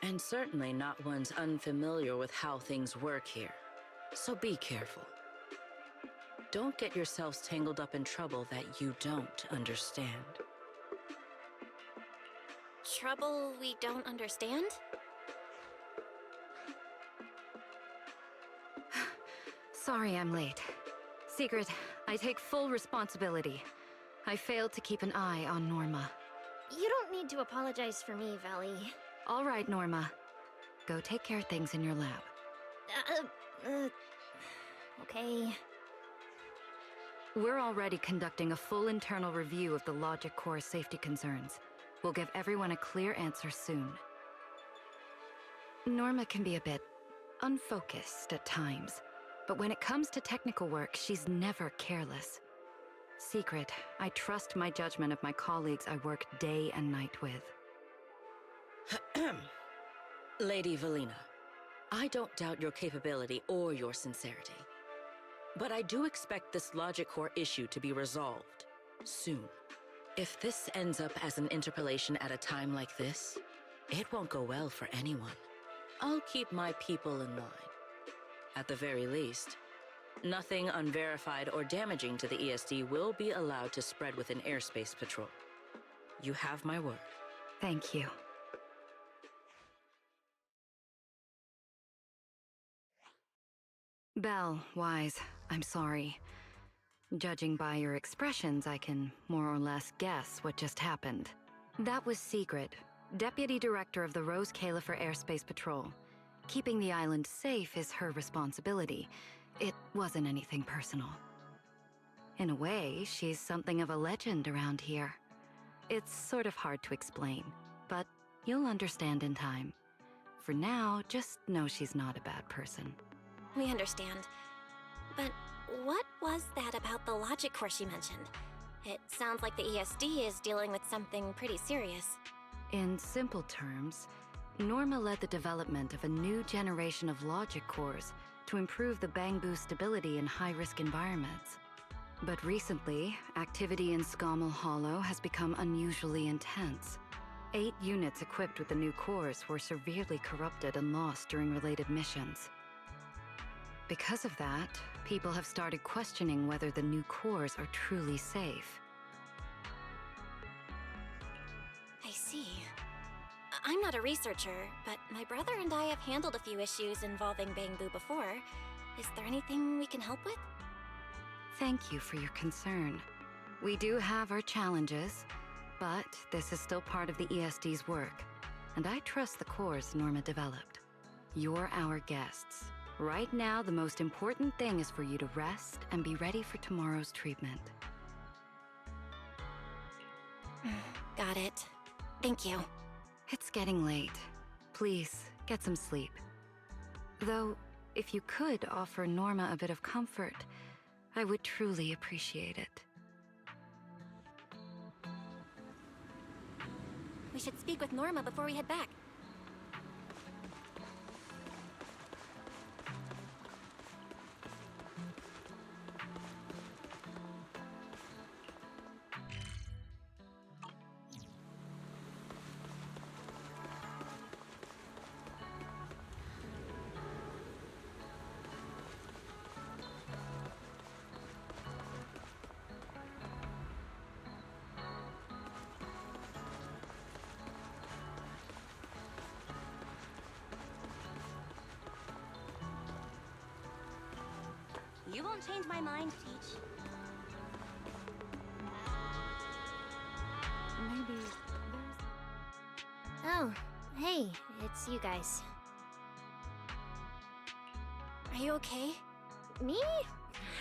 L: And certainly not ones unfamiliar with how things work here. So be careful. Don't get yourselves tangled up in trouble that you don't understand.
B: Trouble we don't understand?
F: Sorry I'm late. Secret, I take full responsibility. I failed to keep an eye on Norma.
E: You don't need to apologize for me, Valley.
F: All right, Norma. Go take care of things in your lab.
E: Okay.
F: We're already conducting a full internal review of the Logic Core's safety concerns. We'll give everyone a clear answer soon. Norma can be a bit unfocused at times, but when it comes to technical work, she's never careless. Secret, I trust my judgment of my colleagues I work day and night with.
L: Lady Valina, I don't doubt your capability or your sincerity. But I do expect this Logic Core issue to be resolved soon. If this ends up as an interpolation at a time like this, it won't go well for anyone. I'll keep my people in line. At the very least, nothing unverified or damaging to the ESD will be allowed to spread within airspace patrol. You have my word.
F: Thank you. Belle, Wise, I'm sorry. Judging by your expressions, I can more or less guess what just happened. That was Secret, Deputy Director of the Roscaelifer Airspace Patrol. Keeping the island safe is her responsibility. It wasn't anything personal. In a way, she's something of a legend around here. It's sort of hard to explain, but you'll understand in time. For now, just know she's not a bad person.
B: We understand. But what was that about the Logic Core she mentioned? It sounds like the ESD is dealing with something pretty serious.
F: In simple terms, Norma led the development of a new generation of Logic Cores to improve the Bangbu stability in high-risk environments. But recently, activity in Scommel Hollow has become unusually intense. 8 units equipped with the new cores were severely corrupted and lost during related missions. Because of that, people have started questioning whether the new cores are truly safe.
B: I see. I'm not a researcher, but my brother and I have handled a few issues involving Bangbu before. Is there anything we can help with?
F: Thank you for your concern. We do have our challenges, but this is still part of the ESD's work, and I trust the cores Norma developed. You're our guests. Right now, the most important thing is for you to rest and be ready for tomorrow's treatment.
B: Got it. Thank you.
F: It's getting late. Please, get some sleep. Though, if you could offer Norma a bit of comfort, I would truly appreciate it.
B: We should speak with Norma before we head back.
K: You won't change my mind, Teach.
F: Maybe
E: Oh, hey, it's you guys.
B: Are you okay?
E: Me?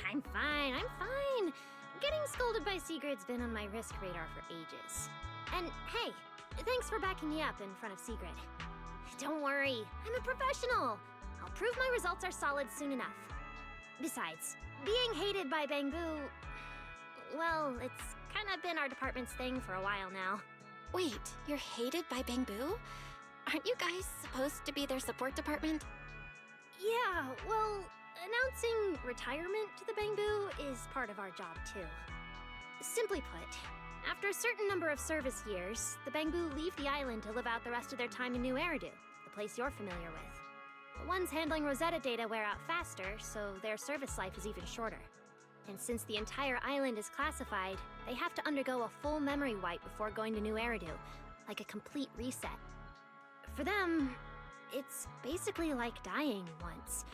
E: I'm fine, I'm fine. Getting scolded by Sigrid's been on my risk radar for ages. And hey, thanks for backing me up in front of Sigrid. Don't worry, I'm a professional. I'll prove my results are solid soon enough. Besides, being hated by Bangbu, well, it's kind of been our department's thing for a while now.
B: Wait, you're hated by Bangbu? Aren't you guys supposed to be their support department?
E: Yeah, well, announcing retirement to the Bangbu is part of our job too. Simply put, after a certain number of service years, the Bangbu leave the island to live out the rest of their time in New Eridu, the place you're familiar with. The ones handling Rosetta data wear out faster, so their service life is even shorter. And since the entire island is classified, they have to undergo a full memory wipe before going to New Eridu, like a complete reset. For them, it's basically like dying once.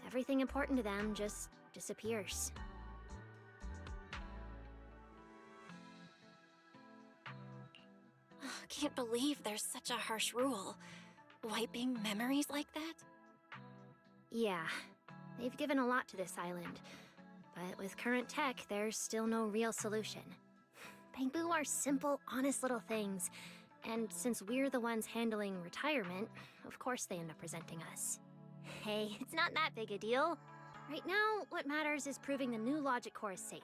E: Everything important to them just disappears.
B: Can't believe there's such a harsh rule. Wiping memories like that?
E: Yeah, they've given a lot to this island. But with current tech, there's still no real solution. Bangbu are simple, honest little things. And since we're the ones handling retirement, of course they end up resenting us. Hey, it's not that big a deal. Right now, what matters is proving the new logic core is safe.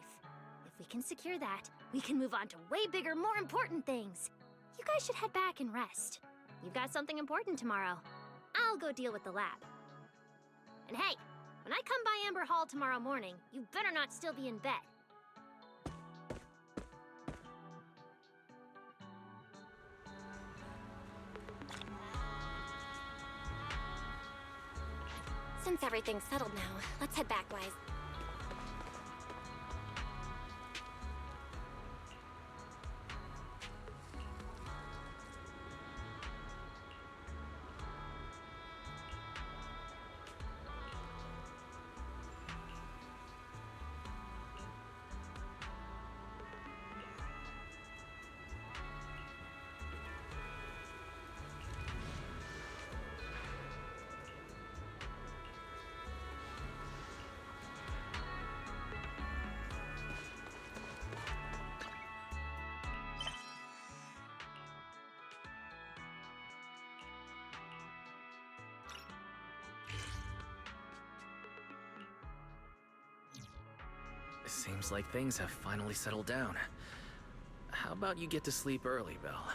E: If we can secure that, we can move on to way bigger, more important things. You guys should head back and rest. You've got something important tomorrow. I'll go deal with the lab. And hey, when I come by Amber Hall tomorrow morning, you better not still be in bed.
B: Since everything's settled now, let's head back, Wise.
A: Seems like things have finally settled down. How about you get to sleep early, Belle?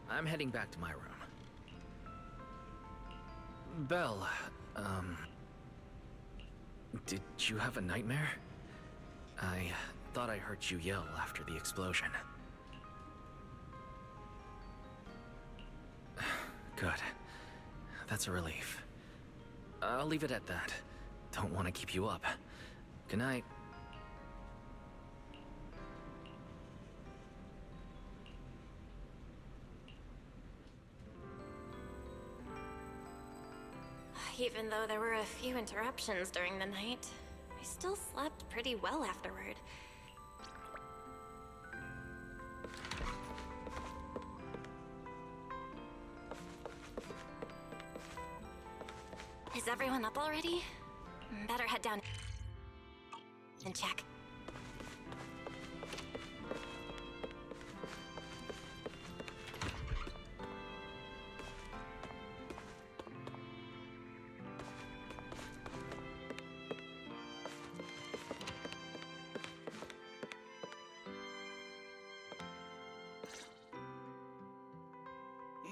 A: I'm heading back to my room. Belle, did you have a nightmare? I thought I heard you yell after the explosion. Good. That's a relief. I'll leave it at that. Don't want to keep you up. Good night.
B: Even though there were a few interruptions during the night, I still slept pretty well afterward. Is everyone up already? Better head down and check.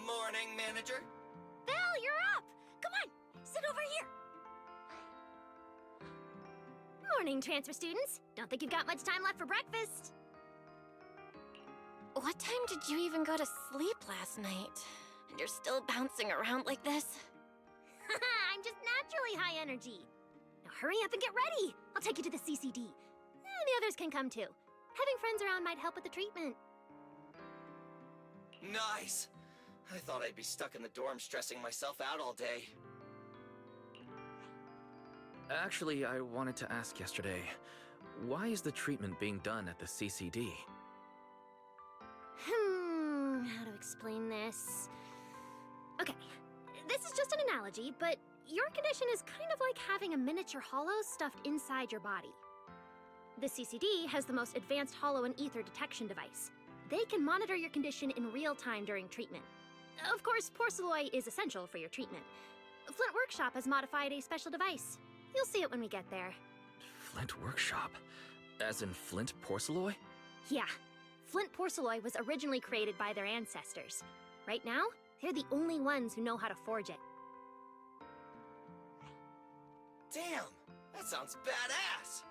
C: Morning, manager.
D: Belle, you're up! Come on, sit over here.
E: Morning, transfer students. Don't think you've got much time left for breakfast.
B: What time did you even go to sleep last night? And you're still bouncing around like this?
E: I'm just naturally high energy. Now hurry up and get ready. I'll take you to the CCD. The others can come too. Having friends around might help with the treatment.
C: Nice. I thought I'd be stuck in the dorm stressing myself out all day.
A: Actually, I wanted to ask yesterday, why is the treatment being done at the CCD?
E: How to explain this? Okay, this is just an analogy, but your condition is kind of like having a miniature hollow stuffed inside your body. The CCD has the most advanced hollow and ether detection device. They can monitor your condition in real time during treatment. Of course, porcelloi is essential for your treatment. Flint Workshop has modified a special device. You'll see it when we get there.
A: Flint workshop. As in Flint porcelain?
E: Yeah. Flint porcelain was originally created by their ancestors. Right now, they're the only ones who know how to forge it.
C: Damn, that sounds badass.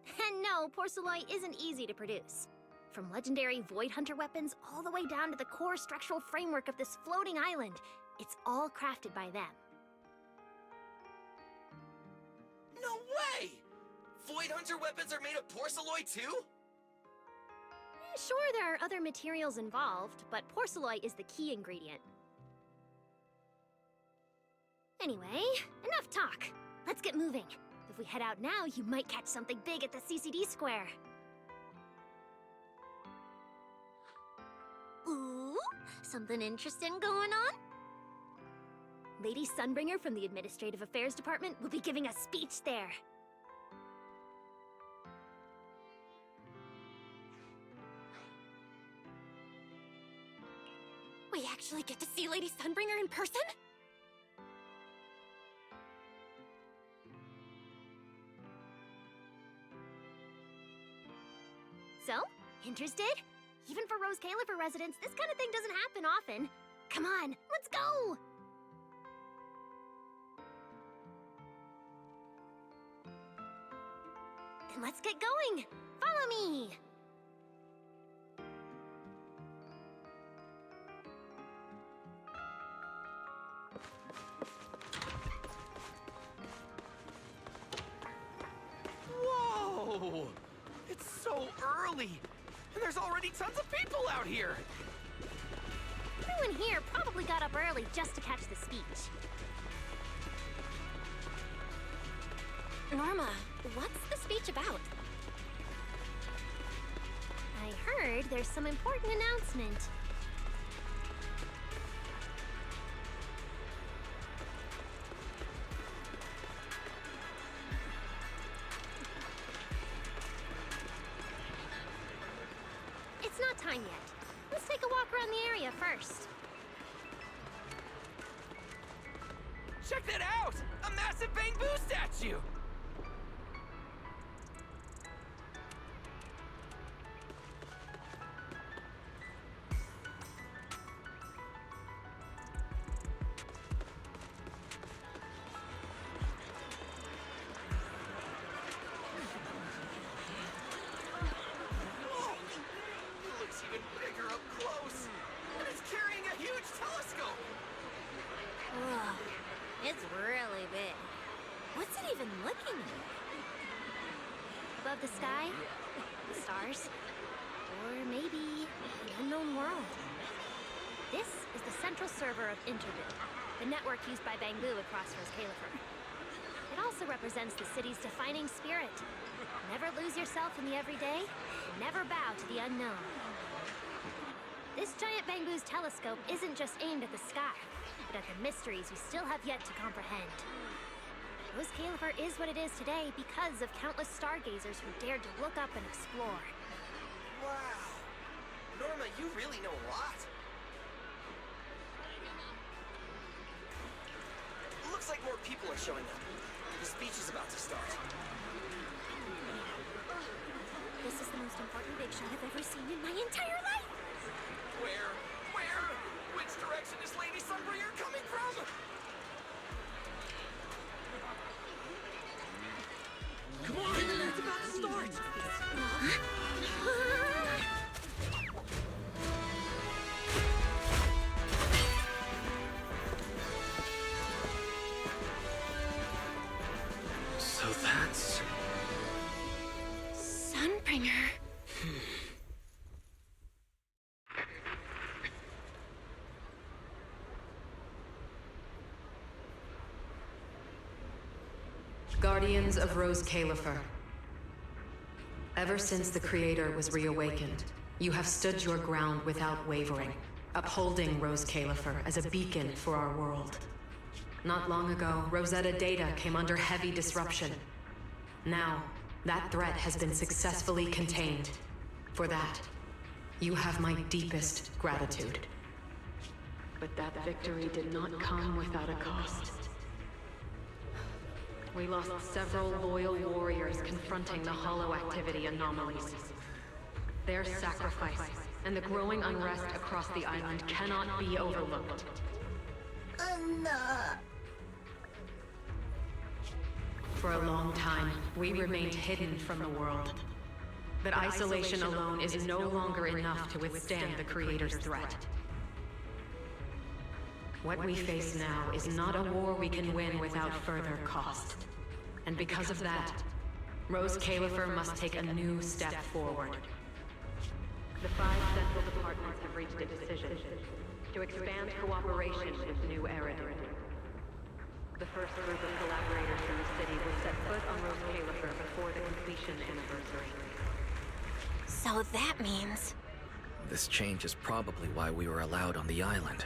E: And no, porcelain isn't easy to produce. From legendary Void Hunter weapons all the way down to the core structural framework of this floating island, it's all crafted by them.
C: No way! Void Hunter weapons are made of porcelain too?
E: Sure, there are other materials involved, but porcelain is the key ingredient. Anyway, enough talk. Let's get moving. If we head out now, you might catch something big at the CCD square.
D: Ooh, something interesting going on?
E: Lady Sunbringer from the Administrative Affairs Department will be giving a speech there.
B: We actually get to see Lady Sunbringer in person?
E: So, interested? Even for Roscaelifer residents, this kind of thing doesn't happen often. Come on, let's go! Then let's get going! Follow me!
C: Whoa! It's so early! And there's already tons of people out here!
E: Everyone here probably got up early just to catch the speech.
B: Norma, what's the speech about?
E: I heard there's some important announcement. It's not time yet. Let's take a walk around the area first.
C: Check that out! A massive bamboo statue! Whoa! It looks even bigger up close! And it's carrying a huge telescope!
D: Whoa, it's really big. What's it even looking at?
E: Above the sky, the stars, or maybe an unknown world. This is the central server of Interbit, the network used by Bangbu across Roscaelifer. It also represents the city's defining spirit. Never lose yourself in the everyday, and never bow to the unknown. This giant Bangbu's telescope isn't just aimed at the sky, but at the mysteries we still have yet to comprehend. Roscaelifer is what it is today because of countless stargazers who dared to look up and explore.
C: Wow! Norma, you really know a lot. Looks like more people are showing up. The speech is about to start.
E: This is the most important big shot I've ever seen in my entire life!
C: Where? Which direction is Lady Sunbringer coming from? Come on! It's about to start!
A: So that's...
B: Sunbringer.
M: Guardians of Roscaelifer. Ever since the Creator was reawakened, you have stood your ground without wavering, upholding Roscaelifer as a beacon for our world. Not long ago, Rosetta data came under heavy disruption. Now, that threat has been successfully contained. For that, you have my deepest gratitude. But that victory did not come without a cost. We lost several loyal warriors confronting the hollow activity anomalies. Their sacrifice and the growing unrest across the island cannot be overlooked. For a long time, we remained hidden from the world. But isolation alone is no longer enough to withstand the Creator's threat. What we face now is not a war we can win without further cost. And because of that, Roscaelifer must take a new step forward. The 5 central departments have reached a decision to expand cooperation with New Eridu. The first group of collaborators from the city will set foot on Roscaelifer before the completion anniversary.
B: So that means...
A: This change is probably why we were allowed on the island.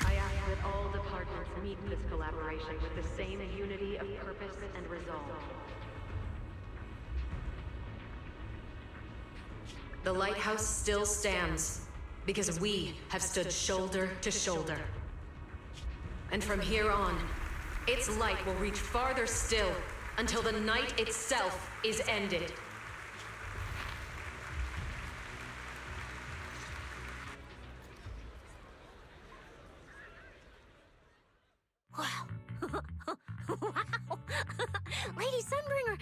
M: I ask that all departments meet this collaboration with the same unity of purpose and resolve. The lighthouse still stands, because we have stood shoulder to shoulder. And from here on, its light will reach farther still, until the night itself is ended.
D: Wow. Wow. Lady Sunbringer.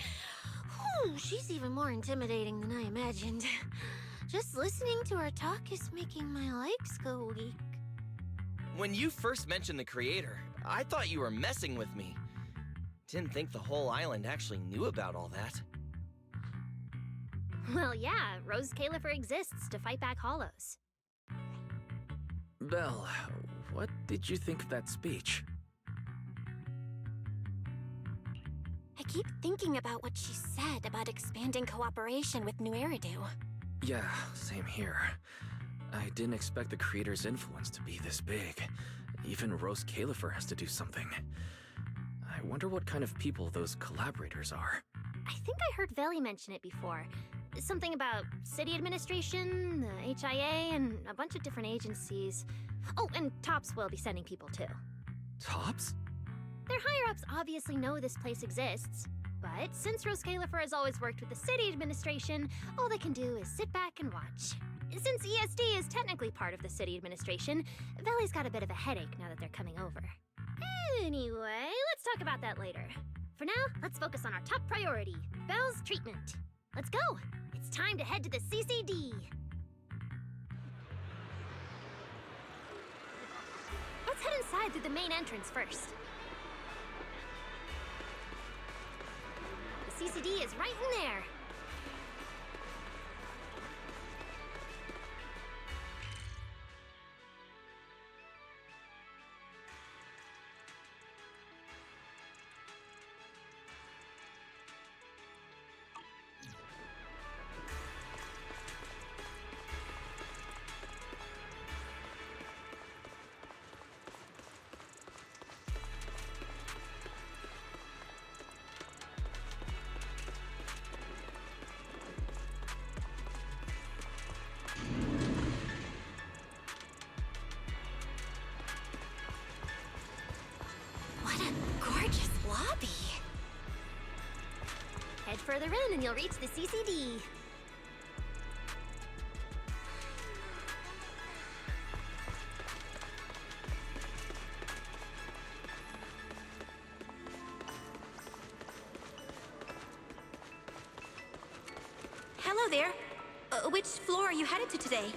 D: Whew, she's even more intimidating than I imagined. Just listening to her talk is making my legs go weak.
C: When you first mentioned the Creator, I thought you were messing with me. Didn't think the whole island actually knew about all that.
E: Well, yeah, Roscaelifer exists to fight back hollows.
A: Belle, what did you think of that speech?
B: I keep thinking about what she said about expanding cooperation with New Eridu.
A: Yeah, same here. I didn't expect the Creator's influence to be this big. Even Roscaelifer has to do something. I wonder what kind of people those collaborators are.
E: I think I heard Veli mention it before. Something about city administration, the HIA, and a bunch of different agencies. Oh, and Tops will be sending people too.
A: Tops?
E: Their higher-ups obviously know this place exists, but since Roscaelifer has always worked with the city administration, all they can do is sit back and watch. Since ESD is technically part of the city administration, Veli's got a bit of a headache now that they're coming over. Anyway, let's talk about that later. For now, let's focus on our top priority, Belle's treatment. Let's go! It's time to head to the CCD. Let's head inside through the main entrance first. The CCD is right in there.
B: What a gorgeous lobby.
E: Head further in and you'll reach the CCD.
B: Hello there. Which floor are you headed to today?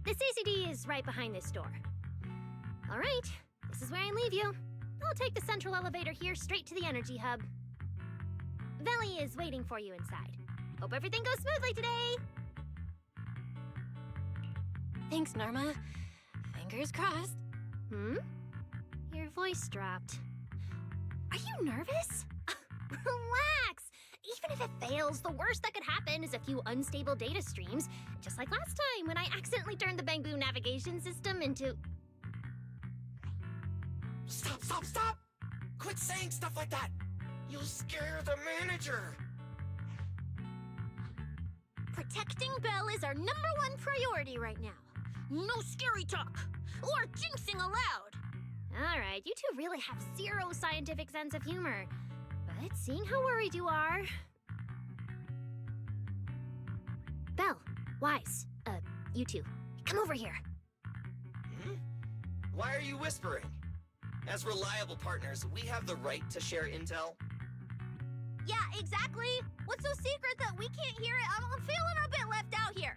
E: The CCD is right behind this door. All right, this is where I leave you. I'll take the central elevator here straight to the energy hub. Veli is waiting for you inside. Hope everything goes smoothly today.
B: Thanks, Norma. Fingers crossed.
E: Your voice dropped. Are you nervous? Relax! Even if it fails, the worst that could happen is a few unstable data streams, just like last time when I accidentally turned the Bangbu navigation system into...
C: Stop, stop, stop! Quit saying stuff like that! You'll scare the manager!
D: Protecting Belle is our #1 priority right now. No scary talk, or jinxing allowed.
E: Alright, you two really have zero scientific sense of humor. But seeing how worried you are... Belle, Wise, you two, come over here.
C: Hmm? Why are you whispering? As reliable partners, we have the right to share intel.
D: Yeah, exactly. What's so secret that we can't hear it? I'm feeling a bit left out here.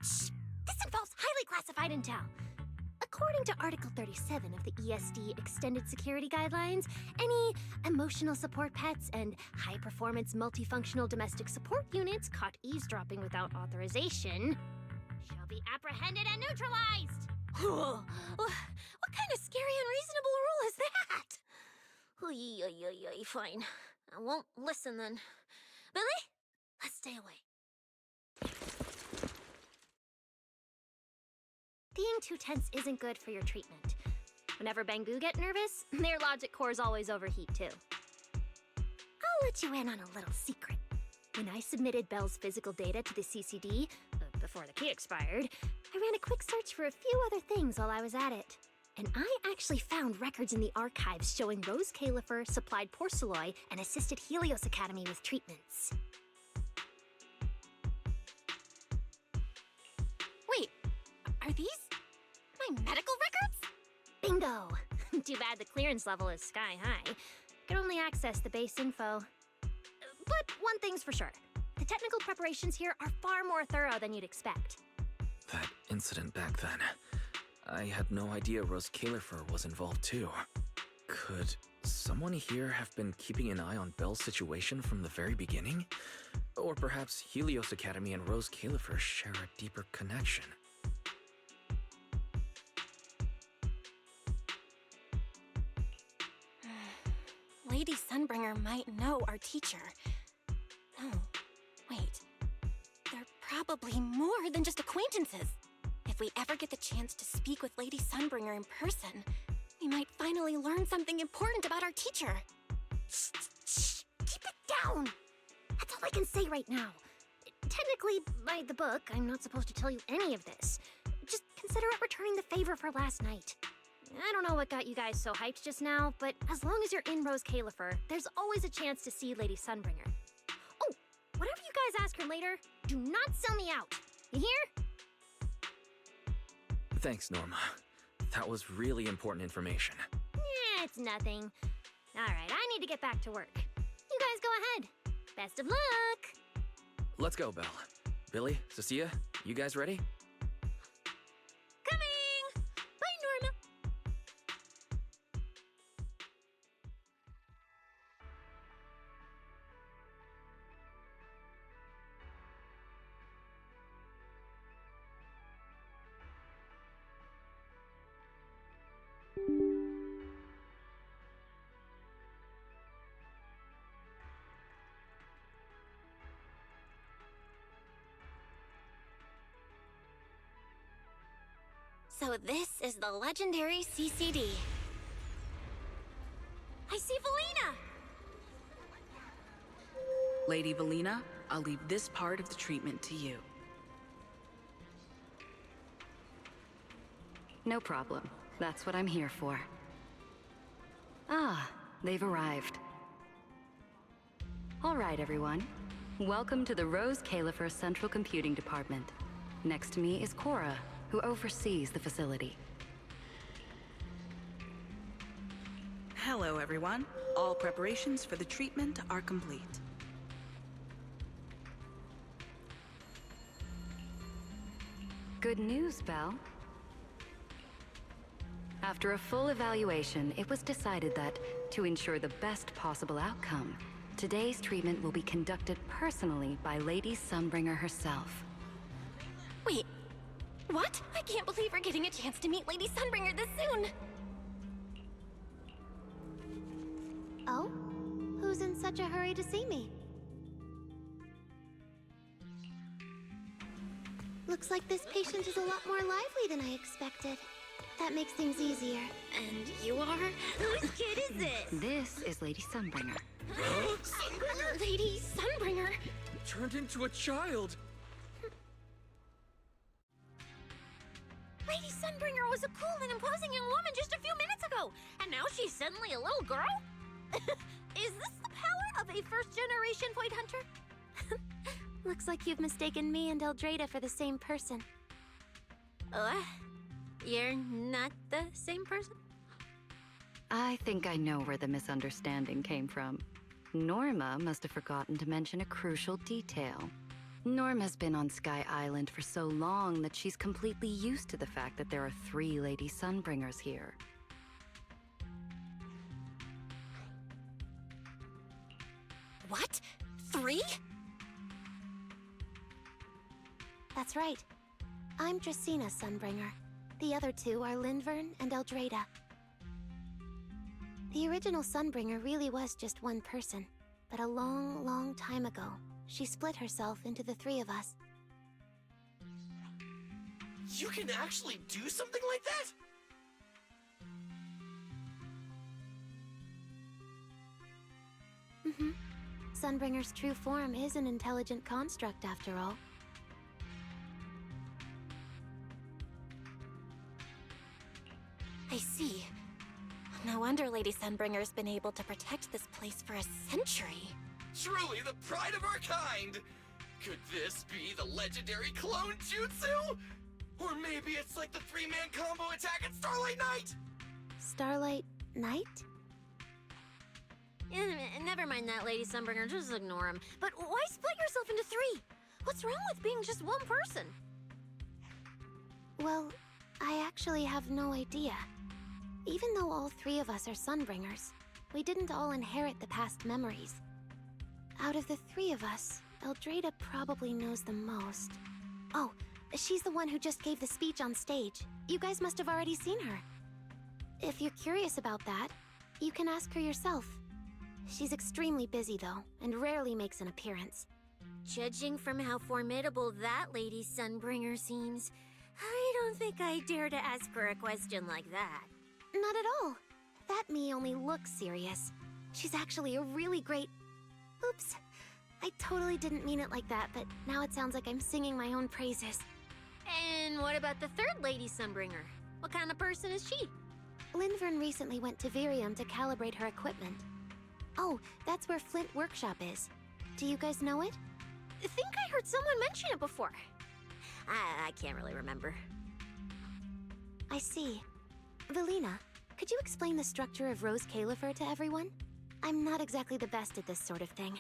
E: Shh! This involves highly classified intel. According to Article 37 of the ESD Extended Security Guidelines, any emotional support pets and high-performance multifunctional domestic support units caught eavesdropping without authorization shall be apprehended and neutralized.
D: What kind of scary, unreasonable rule is that? Fine. I won't listen then. Billy, let's stay away.
E: Being too tense isn't good for your treatment. Whenever Bangbu get nervous, their logic cores always overheat too. I'll let you in on a little secret. When I submitted Belle's physical data to the CCD, before the key expired, I ran a quick search for a few other things while I was at it. And I actually found records in the archives showing Roscaelifer supplied Porceloy and assisted Helios Academy with treatments.
B: Wait, are these my medical records?
E: Bingo! Too bad the clearance level is sky high. Could only access the base info. But one thing's for sure. The technical preparations here are far more thorough than you'd expect.
A: That incident back then. I had no idea Roscaelifer was involved too. Could someone here have been keeping an eye on Belle's situation from the very beginning? Or perhaps Helios Academy and Roscaelifer share a deeper connection?
B: Lady Sunbringer might know our teacher. No, wait. They're probably more than just acquaintances. If we ever get the chance to speak with Lady Sunbringer in person, we might finally learn something important about our teacher.
E: Shh, shh, keep it down! That's all I can say right now. Technically, by the book, I'm not supposed to tell you any of this. Just consider it returning the favor for last night. I don't know what got you guys so hyped just now, but as long as you're in Roscaelifer, there's always a chance to see Lady Sunbringer. Oh, whatever you guys ask her later, do not sell me out. You hear?
A: Thanks, Norma. That was really important information.
E: Yeah, it's nothing. Alright, I need to get back to work. You guys go ahead. Best of luck!
A: Let's go, Belle. Billy, Cecilia, you guys ready?
D: Coming! Bye, Norma!
B: So this is the legendary CCD. I see Valina!
L: Lady Valina, I'll leave this part of the treatment to you.
F: No problem. That's what I'm here for. Ah, they've arrived. All right, everyone. Welcome to the Roscaelifer Central Computing Department. Next to me is Cora, who oversees the facility.
N: Hello, everyone. All preparations for the treatment are complete.
F: Good news, Belle. After a full evaluation, it was decided that, to ensure the best possible outcome, today's treatment will be conducted personally by Lady Sunbringer herself.
B: Wait, what? I can't believe we're getting a chance to meet Lady Sunbringer this soon!
E: Oh? Who's in such a hurry to see me? Looks like this patient is a lot more lively than I expected. That makes things easier.
B: And you are?
D: Whose kid is this?
F: This is Lady Sunbringer.
C: Sunbringer?
B: Lady Sunbringer!
A: Turned into a child.
D: Lady Sunbringer was a cool and imposing young woman just a few minutes ago, and now she's suddenly a little girl? Is this the power of a first-generation point hunter?
E: Looks like you've mistaken me and Eldrada for the same person.
D: You're not the same person?
F: I think I know where the misunderstanding came from. Norma must have forgotten to mention a crucial detail. Norma's been on Sky Island for so long that she's completely used to the fact that there are 3 Lady Sunbringers here.
B: What? 3?
E: That's right. I'm Dracena Sunbringer. The other 2 are Lindvern and Eldrada. The original Sunbringer really was just one person, but a long, long time ago, she split herself into the 3 of us.
C: You can actually do something like that?
E: Mm-hmm. Sunbringer's true form is an intelligent construct, after all.
B: I see. No wonder Lady Sunbringer's been able to protect this place for a century.
C: Truly the pride of our kind! Could this be the legendary clone jutsu? Or maybe it's like the 3-man combo attack at Starlight Night?
E: Starlight Night?
D: Never mind that, Lady Sunbringer. Just ignore him. But why split yourself into 3? What's wrong with being just one person?
E: Well, I actually have no idea. Even though all 3 of us are Sunbringers, we didn't all inherit the past memories. Out of the 3 of us, Eldrada probably knows the most. Oh, she's the one who just gave the speech on stage. You guys must have already seen her. If you're curious about that, you can ask her yourself. She's extremely busy, though, and rarely makes an appearance.
D: Judging from how formidable that Lady Sunbringer seems, I don't think I dare to ask her a question like that.
E: Not at all. That me only looks serious. She's actually a really great... Oops. I totally didn't mean it like that, but now it sounds like I'm singing my own praises.
D: And what about the 3rd Lady Sunbringer? What kind of person is she?
E: Lindvern recently went to Virium to calibrate her equipment. Oh, that's where Flint Workshop is. Do you guys know it?
D: I think I heard someone mention it before. I can't really remember.
E: I see. Valina, could you explain the structure of Roscaelifer to everyone? I'm not exactly the best at this sort of thing.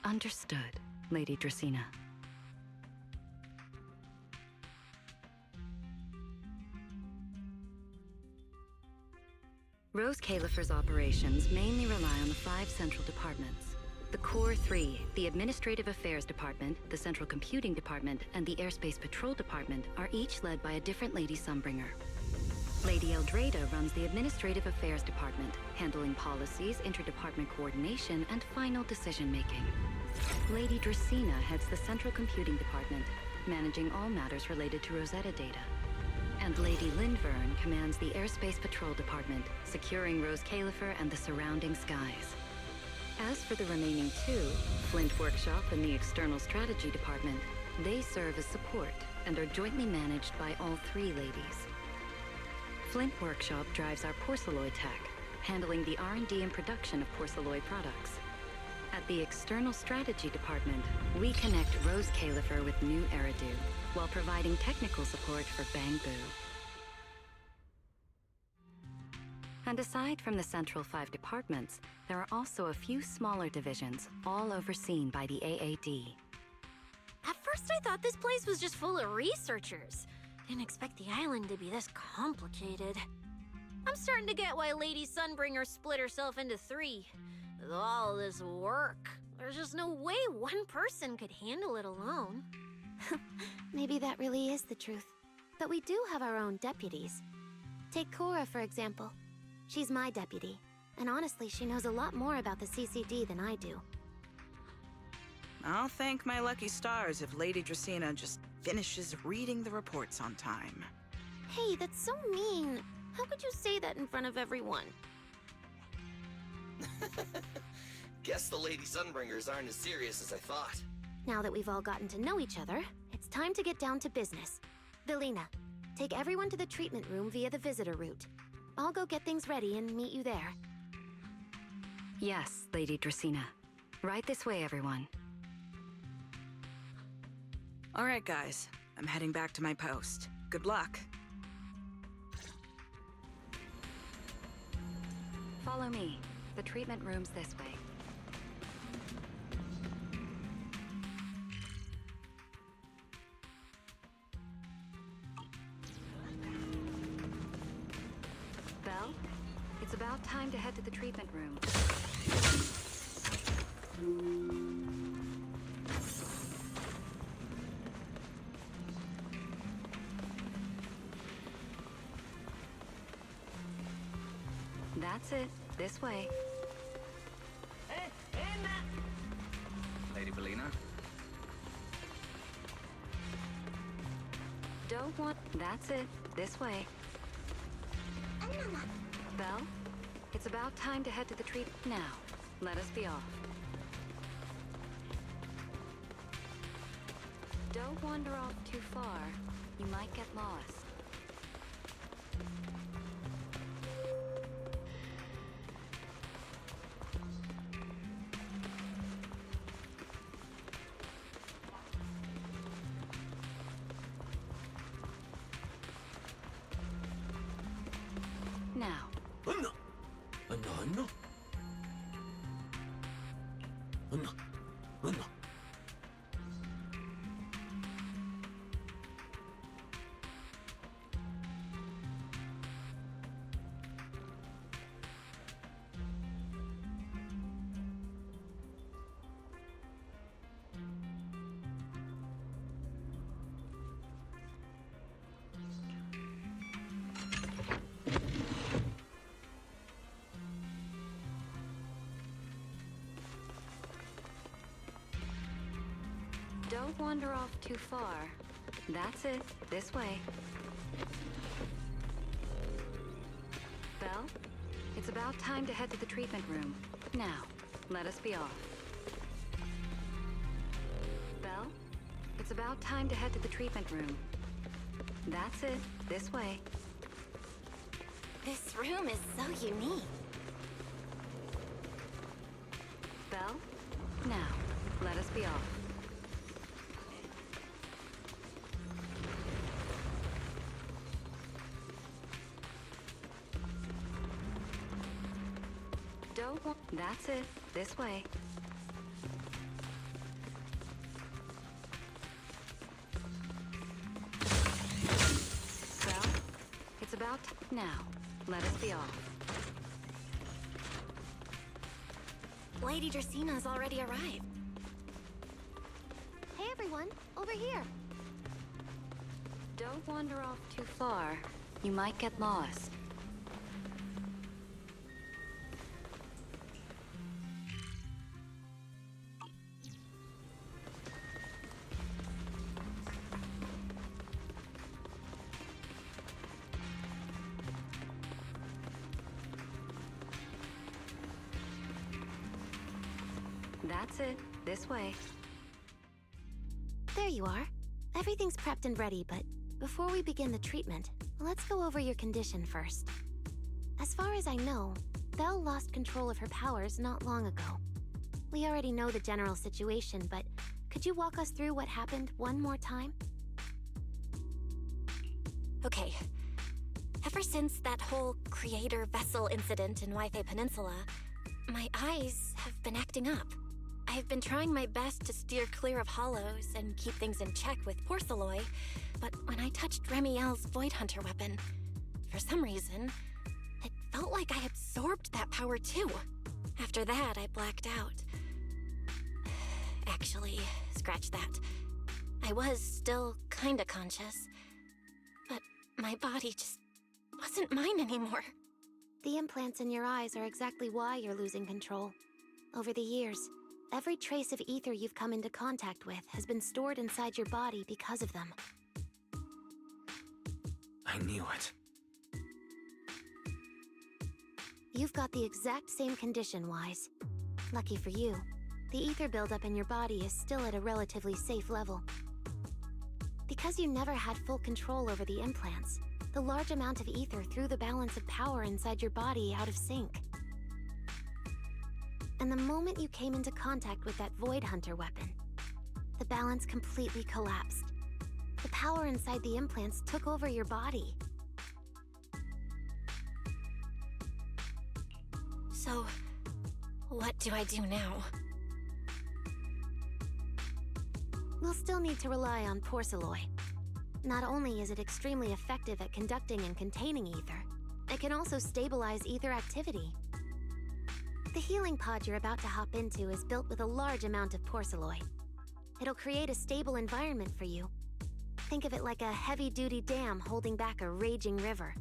F: Understood, Lady Dracena. Roscaelifer's operations mainly rely on the 5 central departments. The Core 3, the Administrative Affairs Department, the Central Computing Department, and the Airspace Patrol Department are each led by a different Lady Sunbringer. Lady Eldrada runs the Administrative Affairs Department, handling policies, interdepartment coordination, and final decision-making. Lady Dracena heads the Central Computing Department, managing all matters related to Rosetta data. And Lady Lindvern commands the Airspace Patrol Department, securing Roscaelifer and the surrounding skies. As for the remaining 2, Flint Workshop and the External Strategy Department, they serve as support and are jointly managed by all 3 ladies. Flint Workshop drives our porcelloid tech, handling the R&D and production of porcelloid products. At the External Strategy Department, we connect Roscaelifer with new Eridu, while providing technical support for Bangbu. And aside from the central 5 departments, there are also a few smaller divisions, all overseen by the AAD.
D: At first I thought this place was just full of researchers. Didn't expect the island to be this complicated. I'm starting to get why Lady Sunbringer split herself into 3. With all this work, there's just no way one person could handle it alone.
E: Maybe that really is the truth. But we do have our own deputies. Take Cora, for example. She's my deputy, and honestly, she knows a lot more about the CCD than I do.
N: I'll thank my lucky stars if Lady Dracena just finishes reading the reports on time.
E: Hey, that's so mean. How could you say that in front of everyone?
C: Guess the Lady Sunbringers aren't as serious as I thought.
E: Now that we've all gotten to know each other, it's time to get down to business. Velina, take everyone to the treatment room via the visitor route. I'll go get things ready and meet you there.
F: Yes, Lady Dracena. Right this way, everyone.
N: All right, guys. I'm heading back to my post. Good luck.
F: Follow me. The treatment room's this way. Belle, it's about time to head to the treatment room. That's it. This way.
A: Lady Velina?
F: Don't want... That's it. This way. Belle, it's about time to head to the treat... Now, let us be off. Don't wander off too far. You might get lost. Now. Don't wander off too far. That's it. This way. Belle, it's about time to head to the treatment room. Now, let us be off. Belle, it's about time to head to the treatment room. That's it. This way.
B: This room is so unique.
F: Belle, now, let us be off. That's it. This way. out? Now, let us be off.
B: Lady Dracina's already arrived.
E: Hey everyone, over here.
F: Don't wander off too far. You might get lost. That's it. This way.
E: There you are. Everything's prepped and ready, but before we begin the treatment, let's go over your condition first. As far as I know, Belle lost control of her powers not long ago. We already know the general situation, but could you walk us through what happened one more time?
B: Okay. Ever since that whole creator vessel incident in Wythe Peninsula, my eyes have been acting up. I've been trying my best to steer clear of hollows and keep things in check with porcelain, but when I touched Remiel's Void Hunter weapon, for some reason, it felt like I absorbed that power too. After that, I blacked out. Actually, scratch that. I was still kinda conscious, but my body just wasn't mine anymore.
E: The implants in your eyes are exactly why you're losing control. Over the years, every trace of ether you've come into contact with has been stored inside your body because of them.
A: I knew it.
E: You've got the exact same condition, Wise. Lucky for you, the ether buildup in your body is still at a relatively safe level. Because you never had full control over the implants, the large amount of ether threw the balance of power inside your body out of sync. And the moment you came into contact with that Void Hunter weapon, the balance completely collapsed. The power inside the implants took over your body.
B: So, what do I do now?
E: We'll still need to rely on porcelain. Not only is it extremely effective at conducting and containing ether, it can also stabilize ether activity. The healing pod you're about to hop into is built with a large amount of porcelain. It'll create a stable environment for you. Think of it like a heavy-duty dam holding back a raging river.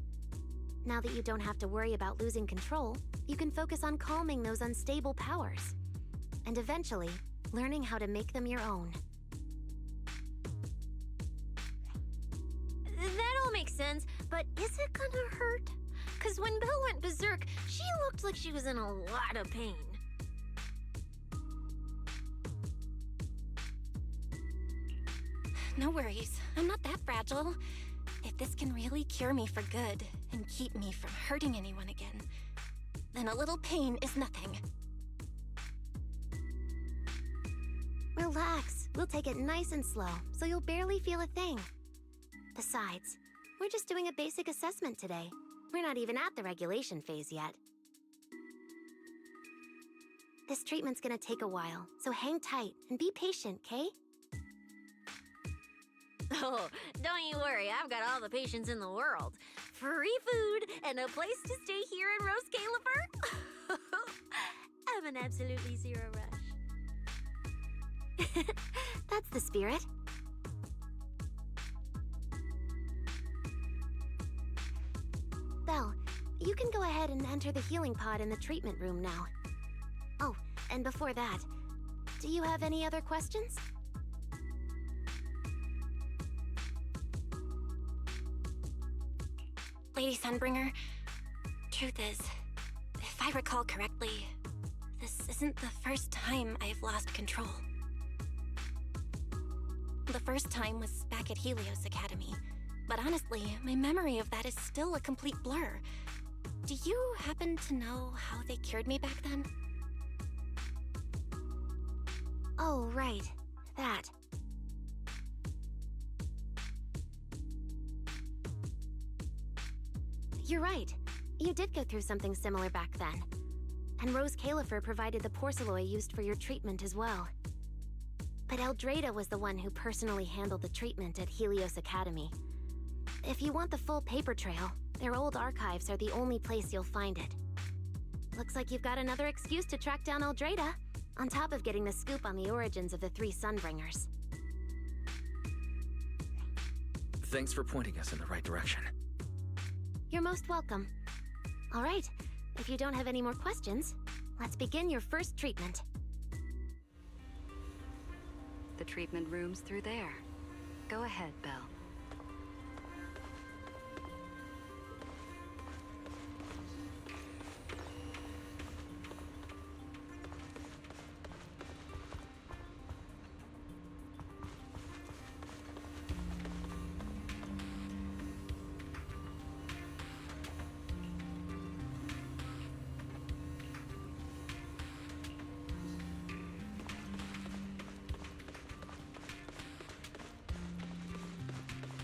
E: Now that you don't have to worry about losing control, you can focus on calming those unstable powers. And eventually, learning how to make them your own.
D: That all makes sense, but is it gonna hurt? Because when Belle went berserk, she looked like she was in a lot of pain.
B: No worries, I'm not that fragile. If this can really cure me for good and keep me from hurting anyone again, then a little pain is nothing.
E: Relax, we'll take it nice and slow, so you'll barely feel a thing. Besides, we're just doing a basic assessment today. We're not even at the regulation phase yet. This treatment's gonna take a while, so hang tight and be patient, Kay?
D: Oh, don't you worry, I've got all the patience in the world. Free food and a place to stay here in Roscaelifer. I'm an absolutely zero rush.
E: That's the spirit. Belle, you can go ahead and enter the healing pod in the treatment room now. Oh, and before that, do you have any other questions?
B: Lady Sunbringer, truth is, if I recall correctly, this isn't the first time I've lost control. The first time was back at Helios Academy, but honestly, my memory of that is still a complete blur. Do you happen to know how they cured me back then?
E: Oh, right. That. You're right. You did go through something similar back then. And Roscaelifer provided the porcelain used for your treatment as well. But Eldrada was the one who personally handled the treatment at Helios Academy. If you want the full paper trail, Their old archives are the only place you'll find it. Looks like you've got another excuse to track down Eldrada, on top of getting the scoop on the origins of the three Sunbringers.
A: Thanks for pointing us in the right direction.
E: You're most welcome. All right, if you don't have any more questions, let's begin your first treatment.
F: The treatment room's through there. Go ahead, Belle.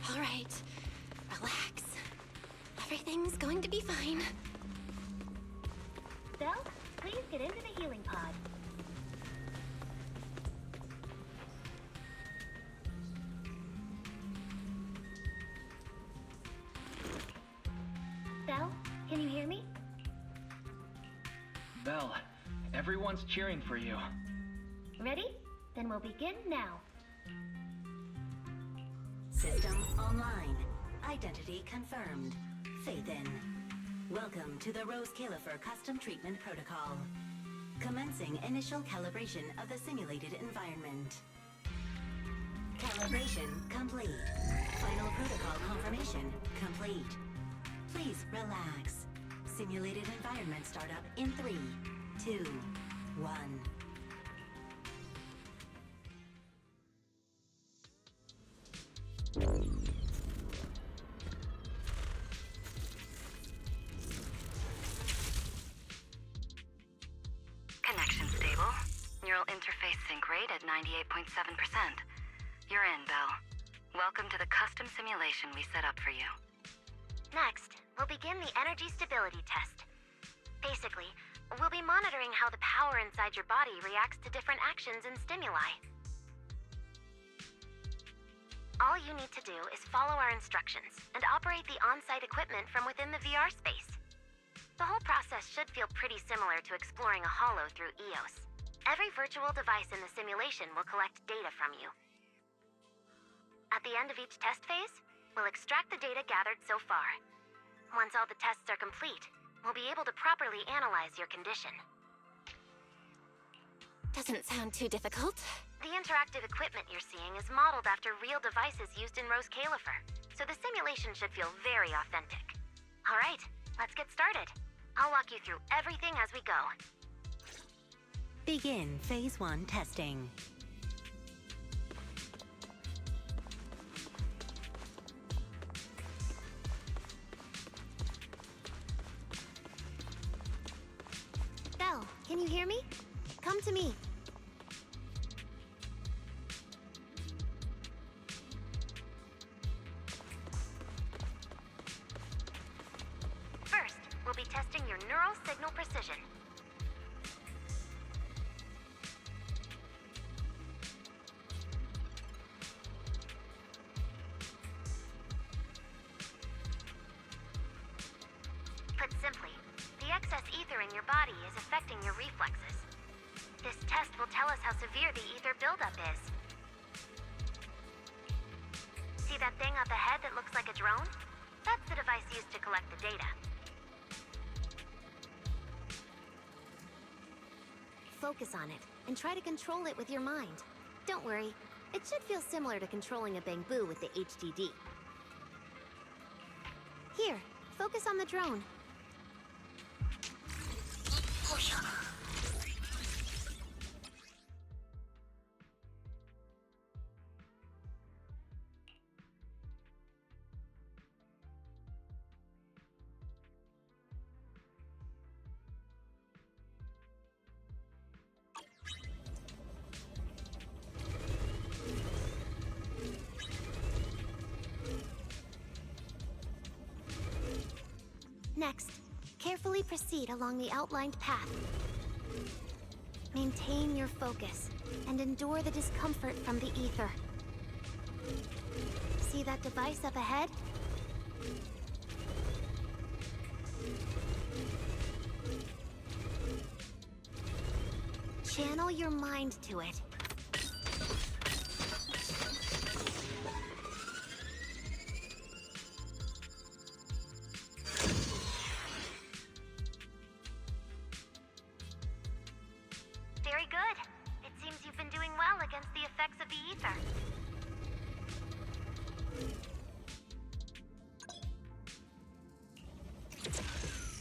B: All right, relax. Everything's going to be fine.
K: Belle, please get into the healing pod. Belle, can you hear me?
O: Belle, everyone's cheering for you.
K: Ready? Then we'll begin now.
J: System online. Identity confirmed. Faith in. Welcome to the Roscaelifer Custom Treatment Protocol. Commencing initial calibration of the simulated environment. Calibration complete. Final protocol confirmation complete. Please relax. Simulated environment startup in 3, 2, 1.
F: Connection stable. Neural interface sync rate at 98.7%. You're in, Belle. Welcome to the custom simulation we set up for you.
E: Next, we'll begin the energy stability test. Basically, we'll be monitoring how the power inside your body reacts to different actions and stimuli. All you need to do is follow our instructions and operate the on-site equipment from within the VR space. The whole process should feel pretty similar to exploring a holo through EOS. Every virtual device in the simulation will collect data from you. At the end of each test phase, we'll extract the data gathered so far. Once all the tests are complete, we'll be able to properly analyze your condition.
B: Doesn't sound too difficult.
E: The interactive equipment you're seeing is modeled after real devices used in Roscaelifer, so the simulation should feel very authentic. All right, let's get started. I'll walk you through everything as we go.
J: Begin Phase 1 testing.
E: Belle, can you hear me? Come to me. First, we'll be testing your neural signal precision. Put simply, the excess ether in your body is affecting your reflexes. This test will tell us how severe the ether buildup is. See that thing up ahead that looks like a drone? That's the device used to collect the data. Focus on it, and try to control it with your mind. Don't worry, it should feel similar to controlling a Bangboo with the HDD. Here, focus on the drone. Next, carefully proceed along the outlined path. Maintain your focus and endure the discomfort from the ether. See that device up ahead? Channel your mind to it.
P: Very good. It seems you've been doing well against the effects of the ether.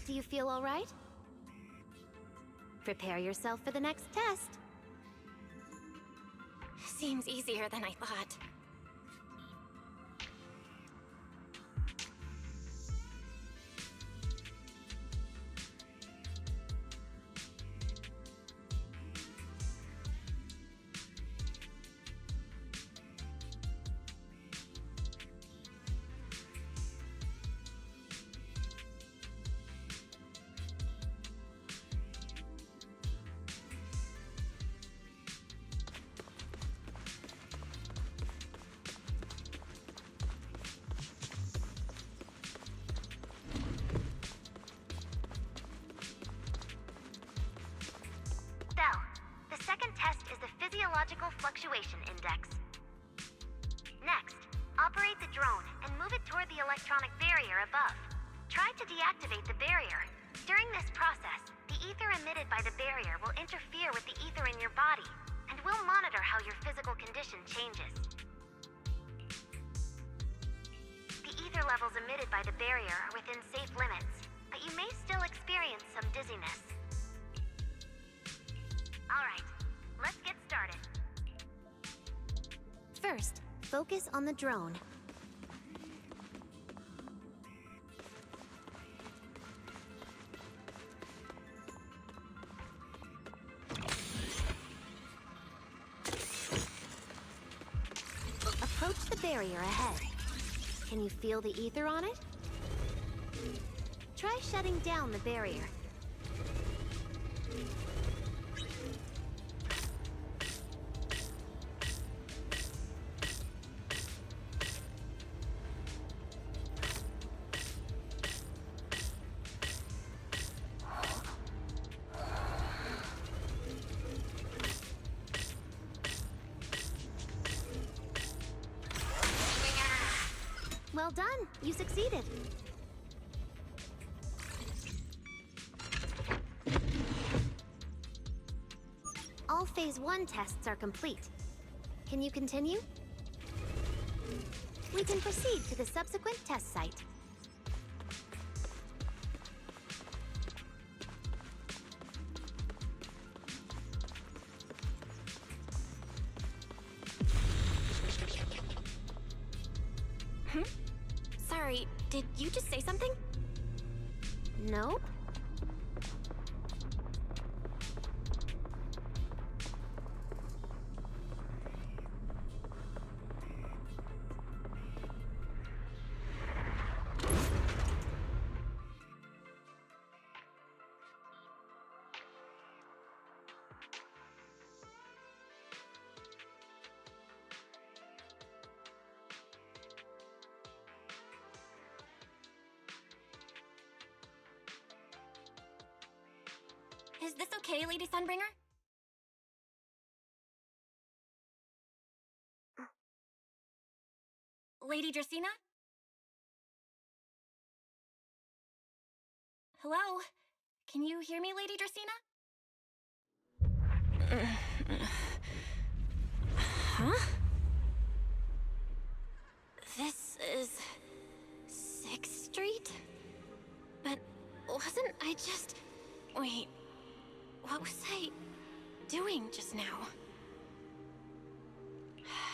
E: Do you feel all right? Prepare yourself for the next test.
B: Seems easier than I thought.
P: Physiological Fluctuation Index. Next, operate the drone and move it toward the electronic barrier above. Try to deactivate the barrier. During this process, the ether emitted by the barrier will interfere with the ether in your body, and we'll monitor how your physical condition changes. The ether levels emitted by the barrier are within safe limits, but you may still experience some dizziness. Alright, let's get started.
E: First, focus on the drone. Approach the barrier ahead. Can you feel the ether on it? Try shutting down the barrier. Well done, you succeeded. All Phase 1 tests are complete. Can you continue? We can proceed to the subsequent test site.
B: Sorry, did you just say something?
E: No.
B: Is this okay, Lady Sunbringer? Lady Dracaena? Hello? Can you hear me, Lady Dracaena? Huh? This is 6th Street? But wasn't I just... Wait, what was I doing just now?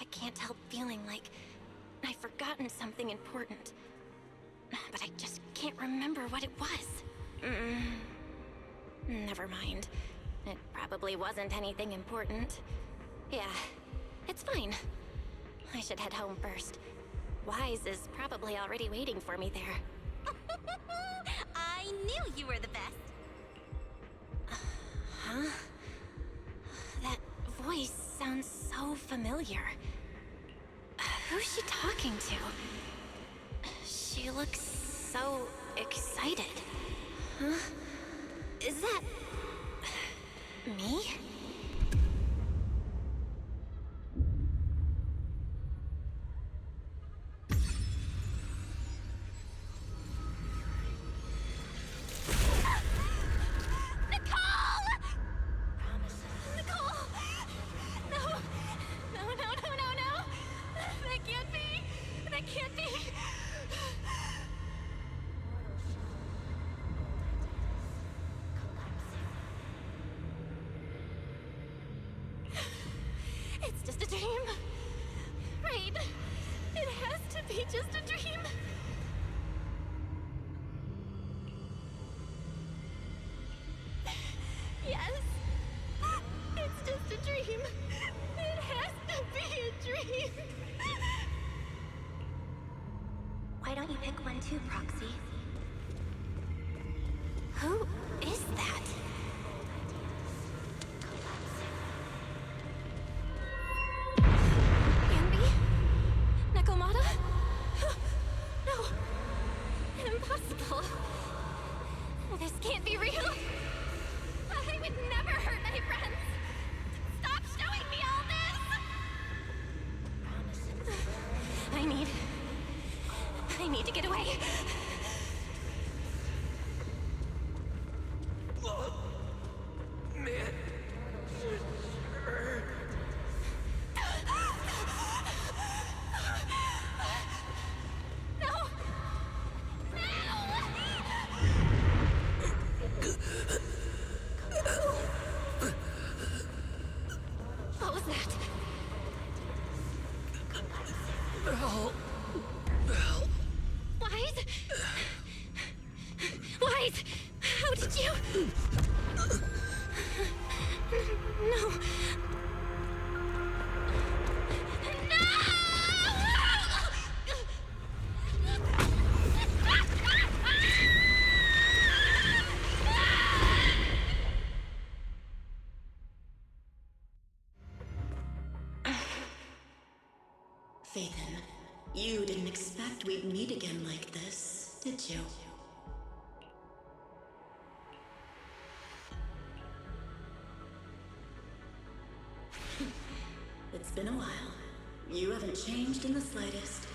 B: I can't help feeling like I've forgotten something important. But I just can't remember what it was. Never mind. It probably wasn't anything important. Yeah, it's fine. I should head home first. Wise is probably already waiting for me there.
D: I knew you were the best.
B: Huh? That voice sounds so familiar. Who's she talking to? She looks so excited. Huh? Is that... me? dream. Right. It has to be just a dream. Yes. It's just a dream. It has to be a dream.
P: Why don't you pick one too, Proxy?
B: Who is that? Ambi? Nakomata? No. Impossible. This can't be real. I would never hurt my friends. Stop showing me all this! I need to get away.
A: Man.
B: No! What was that?
A: Help.
B: Wise? Wise! How did you... No.
Q: Phaethon, you didn't expect we'd meet again like this, did you? It's been a while. You haven't changed in the slightest.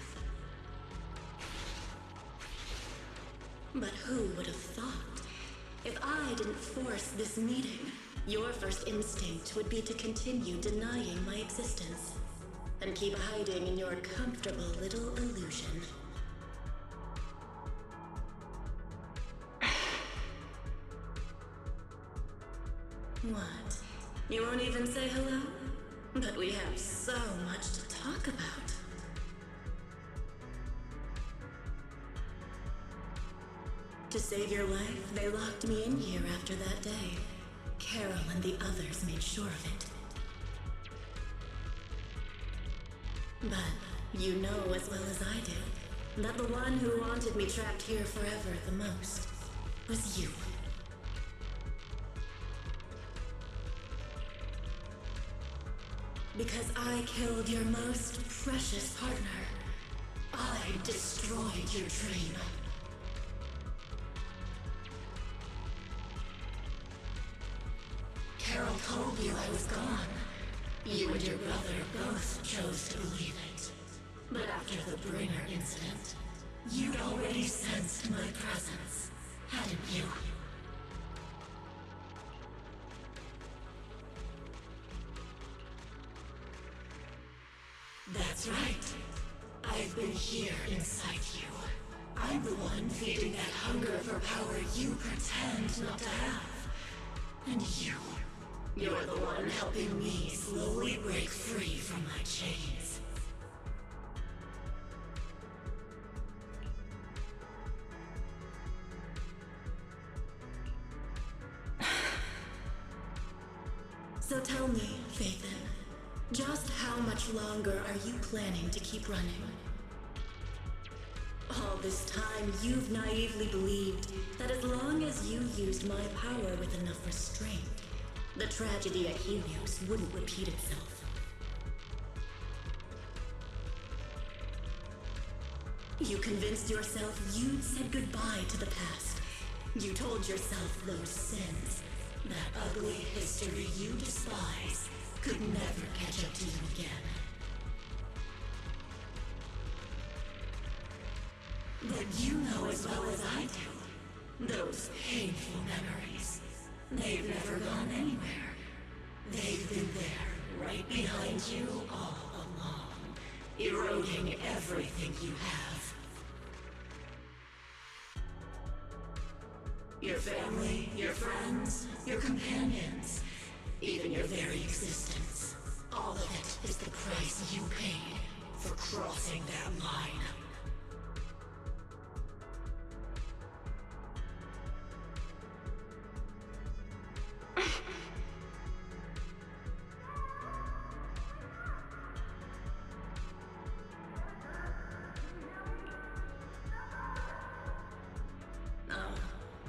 Q: But who would have thought? If I didn't force this meeting, your first instinct would be to continue denying my existence and keep hiding in your comfortable little illusion. What? You won't even say hello? But we have so much to talk about. To save your life, they locked me in here after that day. Carol and the others made sure of it. But you know as well as I do that the one who wanted me trapped here forever the most was you. Because I killed your most precious partner. I destroyed your dream. Carol told you I was gone. You and your brother both chose to believe it. But after the Bringer incident, you'd already sensed my presence, hadn't you? That's right. I've been here inside you. I'm the one feeding that hunger for power you pretend not to have. And you're the one helping me slowly break free from my chains. So tell me, Phaethon, just how much longer are you planning to keep running? All this time, you've naively believed that as long as you used my power with enough restraint, the tragedy at Helios wouldn't repeat itself. You convinced yourself you'd said goodbye to the past. You told yourself those sins, that ugly history you despise, could never catch up to you again. But you know as well as I do, those painful memories, they've never gone anywhere. They've been there, right behind you all along, eroding everything you have. Your family, your friends, your companions, even your very existence. All of it is the price you paid for crossing that line.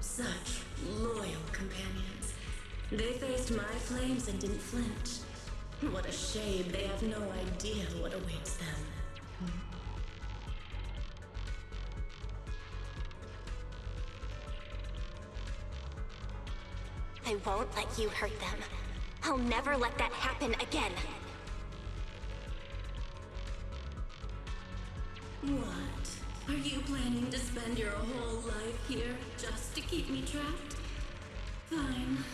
Q: Such loyal companions. They faced my flames and didn't flinch. What a shame they have no idea what awaits them.
B: I won't let you hurt them. I'll never let that happen again.
Q: What? Are you planning to spend your whole life here just to keep me trapped? Fine.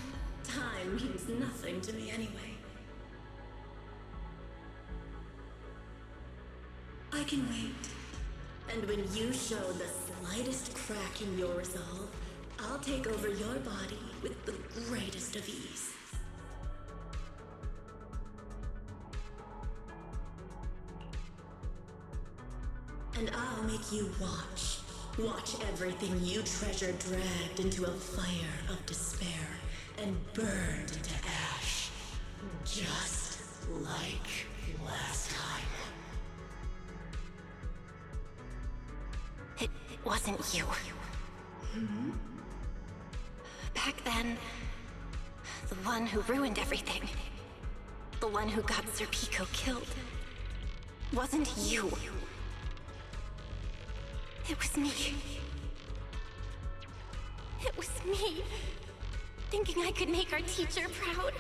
Q: Time means nothing to me anyway. I can wait. And when you show the slightest crack in your resolve, I'll take over your body with the greatest of ease. And I'll make you watch. Watch everything you treasure dragged into a fire of despair and burned into ash. Just like last time.
B: It wasn't you. Back then, the one who ruined everything, the one who got Serpico killed, wasn't you. It was me. It was me, thinking I could make our teacher proud.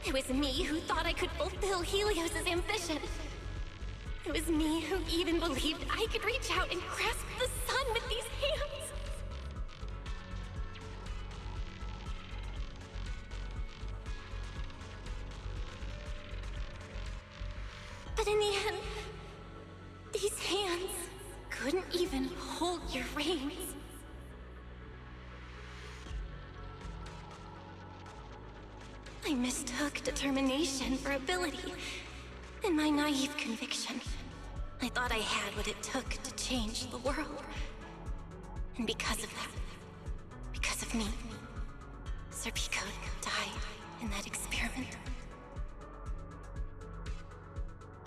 B: It was me who thought I could fulfill Helios's ambition. It was me who even believed I could reach out and grasp the sun with these hands. But in the end, these hands couldn't even hold your reins. I mistook determination for ability. In my naive conviction, I thought I had what it took to change the world. And because of that, because of me, Serpico died in that experiment.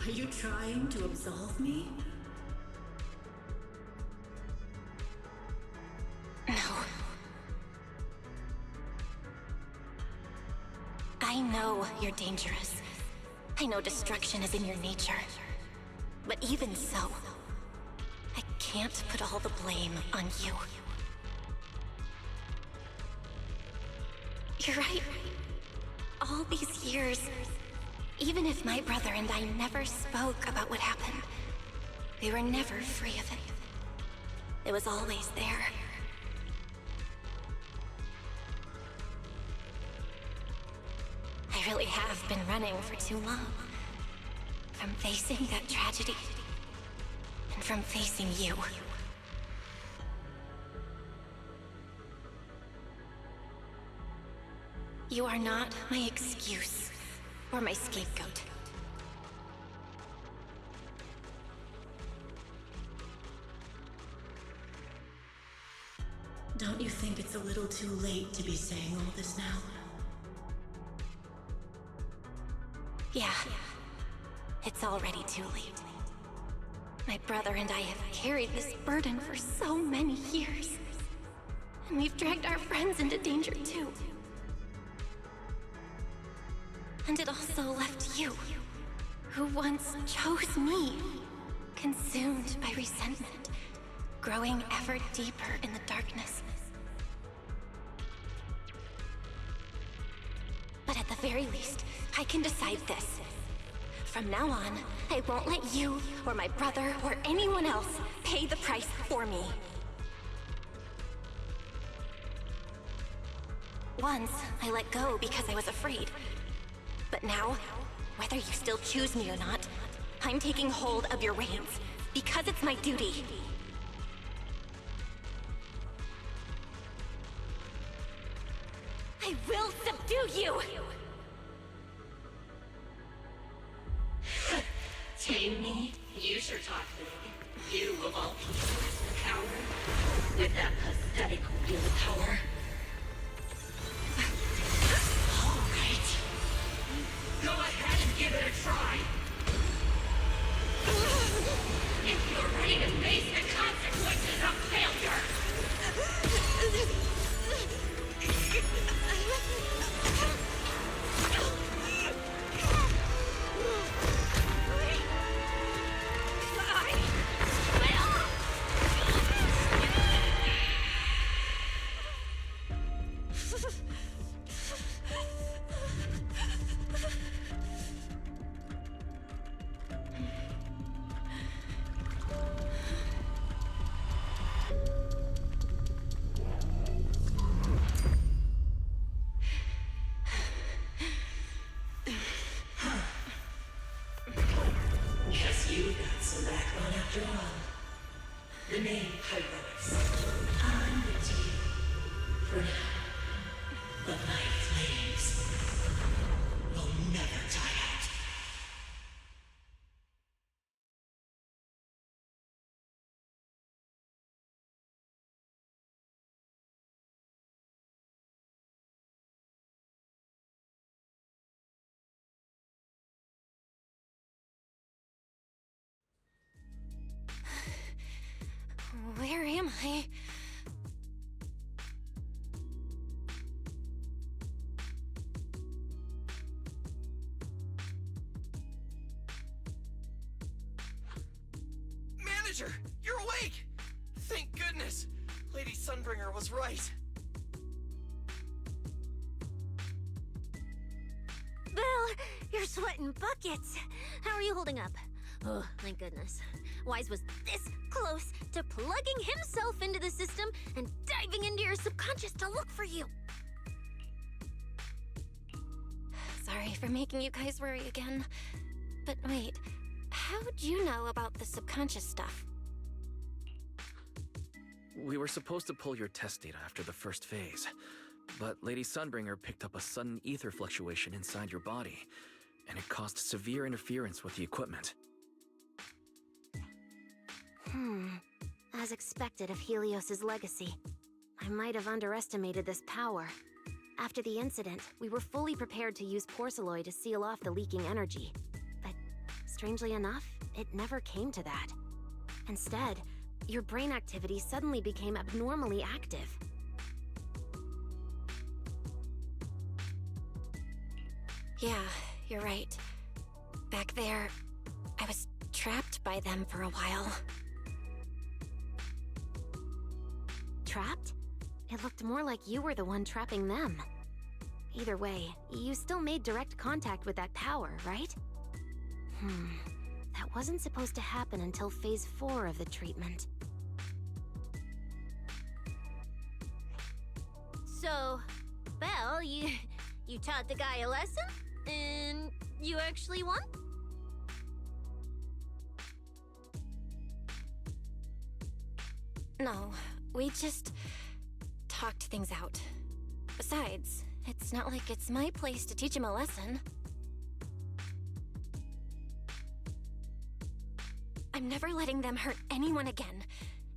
Q: Are you trying to absolve me?
B: No. I know you're dangerous. I know destruction is in your nature. But even so, I can't put all the blame on you. You're right. All these years, even if my brother and I never spoke about what happened, we were never free of it. It was always there. I really have been running for too long. From facing that tragedy, and from facing you. You are not my excuse, or my scapegoat.
Q: Don't you think it's a little too late to be saying all this now?
B: Yeah. It's already too late. My brother and I have carried this burden for so many years. And we've dragged our friends into danger too. And it also left you, who once chose me, consumed by resentment, growing ever deeper in the darkness. But at the very least, I can decide this. From now on, I won't let you, or my brother, or anyone else pay the price for me. Once, I let go because I was afraid. But now, whether you still choose me or not, I'm taking hold of your reins, because it's my duty. I will subdue you!
Q: Tame me? You sure talk big. You of all people, coward. With that pathetic willpower. Alright. Go ahead and give it a try. If you're ready to face the consequences of failure. Guess you got some backbone after all. The name Pyros. I'm with you. For now. But my flames will never die out.
B: Where am I?
C: Manager, you're awake! Thank goodness! Lady Sunbringer was right.
D: Belle, you're sweating buckets. How are you holding up? Oh, thank goodness. Wise was this close to plugging himself into the system and diving into your subconscious to look for you.
B: Sorry for making you guys worry again. But wait, how'd you know about the subconscious stuff?
A: We were supposed to pull your test data after the first phase, but Lady Sunbringer picked up a sudden ether fluctuation inside your body, and it caused severe interference with the equipment.
E: As expected of Helios's legacy, I might have underestimated this power. After the incident, we were fully prepared to use porcelain to seal off the leaking energy. But strangely enough, it never came to that. Instead, your brain activity suddenly became abnormally active.
B: Yeah, you're right. Back there, I was trapped by them for a while.
E: Trapped? It looked more like you were the one trapping them. Either way, you still made direct contact with that power, right? That wasn't supposed to happen until Phase 4 of the treatment.
D: So, Belle, you taught the guy a lesson? And you actually won?
B: No, we just talked things out. Besides, it's not like it's my place to teach him a lesson. I'm never letting them hurt anyone again,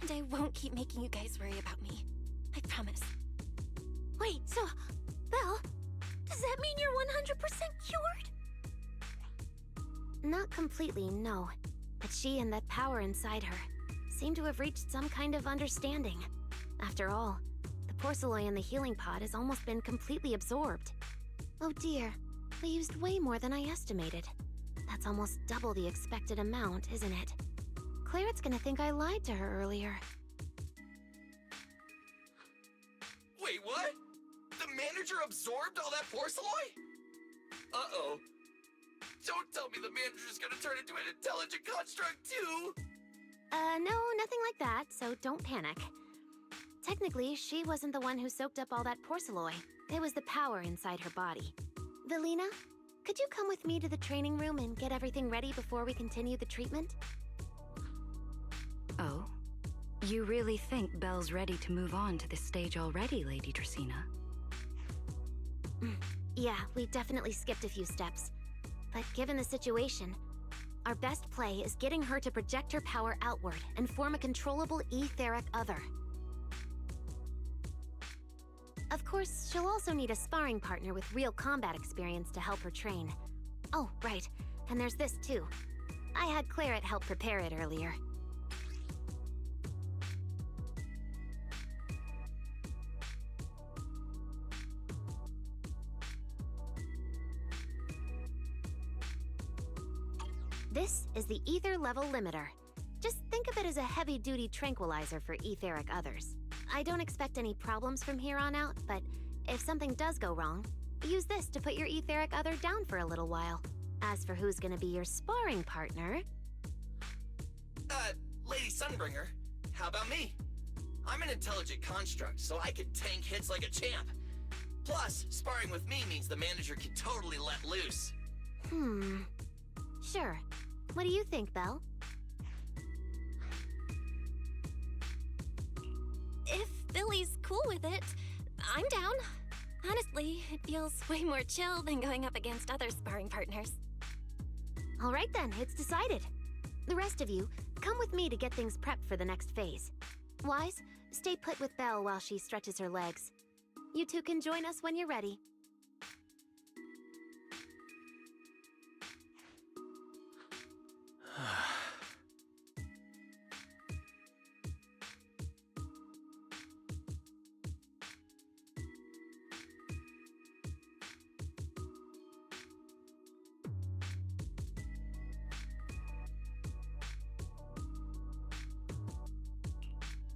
B: and I won't keep making you guys worry about me. I promise.
D: Wait, so, Belle, does that mean you're 100% cured?
E: Not completely, no. But she and that power inside her seem to have reached some kind of understanding. After all, the porcelain in the healing pod has almost been completely absorbed. Oh dear, we used way more than I estimated. That's almost double the expected amount, isn't it? Clarette's gonna think I lied to her earlier.
C: Wait, what? The manager absorbed all that porcelain? Uh-oh. Don't tell me the manager's gonna turn into an intelligent construct too!
E: No, nothing like that, so don't panic. Technically, she wasn't the one who soaked up all that porcelain. It was the power inside her body. Velina, could you come with me to the training room and get everything ready before we continue the treatment?
F: Oh? You really think Belle's ready to move on to this stage already, Lady Dracaena?
E: Yeah, we definitely skipped a few steps. But given the situation, Our best play is getting her to project her power outward and form a controllable etheric other. Of course, she'll also need a sparring partner with real combat experience to help her train. Oh, right. And there's this too. I had Claret help prepare it earlier. This is the ether level limiter. Just think of it as a heavy-duty tranquilizer for etheric others. I don't expect any problems from here on out, but if something does go wrong, use this to put your etheric other down for a little while. As for who's gonna be your sparring partner...
C: Lady Sunbringer, how about me? I'm an intelligent construct, so I can tank hits like a champ. Plus, sparring with me means the manager can totally let loose.
E: Sure. What do you think, Belle?
B: If Billy's cool with it, I'm down. Honestly, it feels way more chill than going up against other sparring partners.
E: All right then, it's decided. The rest of you, come with me to get things prepped for the next phase. Wise, stay put with Belle while she stretches her legs. You two can join us when you're ready.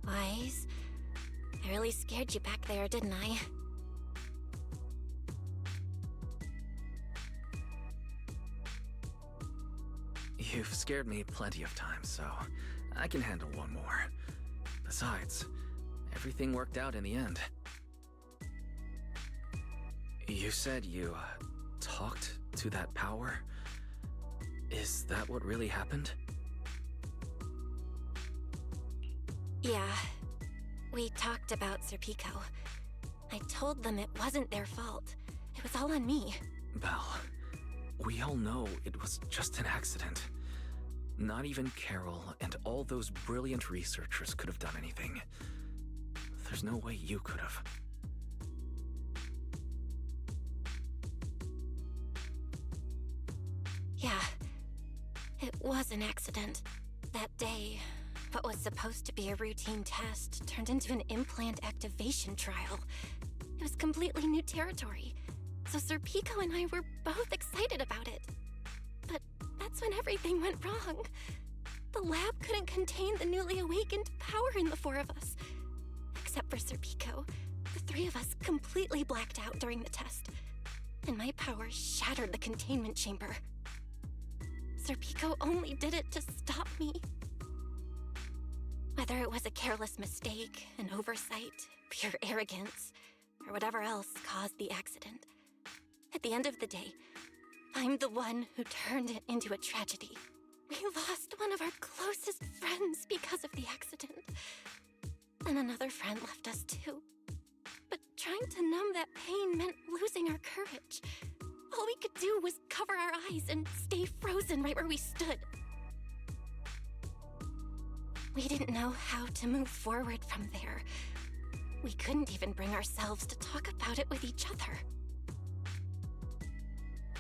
B: Wise, I really scared you back there, didn't I?
A: You've scared me plenty of times, so I can handle one more. Besides, everything worked out in the end. You said you talked to that power? Is that what really happened?
B: Yeah. We talked about Serpico. I told them it wasn't their fault. It was all on me.
A: Belle, we all know it was just an accident. Not even Carol and all those brilliant researchers could have done anything. There's no way you could have.
B: Yeah. It was an accident. That day, what was supposed to be a routine test turned into an implant activation trial. It was completely new territory, so Serpico and I were both excited about it. But that's when everything went wrong. The lab couldn't contain the newly awakened power in the four of us. Except for Serpico, the three of us completely blacked out during the test, and my power shattered the containment chamber. Serpico only did it to stop me. Whether it was a careless mistake, an oversight, pure arrogance, or whatever else caused the accident, at the end of the day, I'm the one who turned it into a tragedy. We lost one of our closest friends because of the accident. And another friend left us too. But trying to numb that pain meant losing our courage. All we could do was cover our eyes and stay frozen right where we stood. We didn't know how to move forward from there. We couldn't even bring ourselves to talk about it with each other.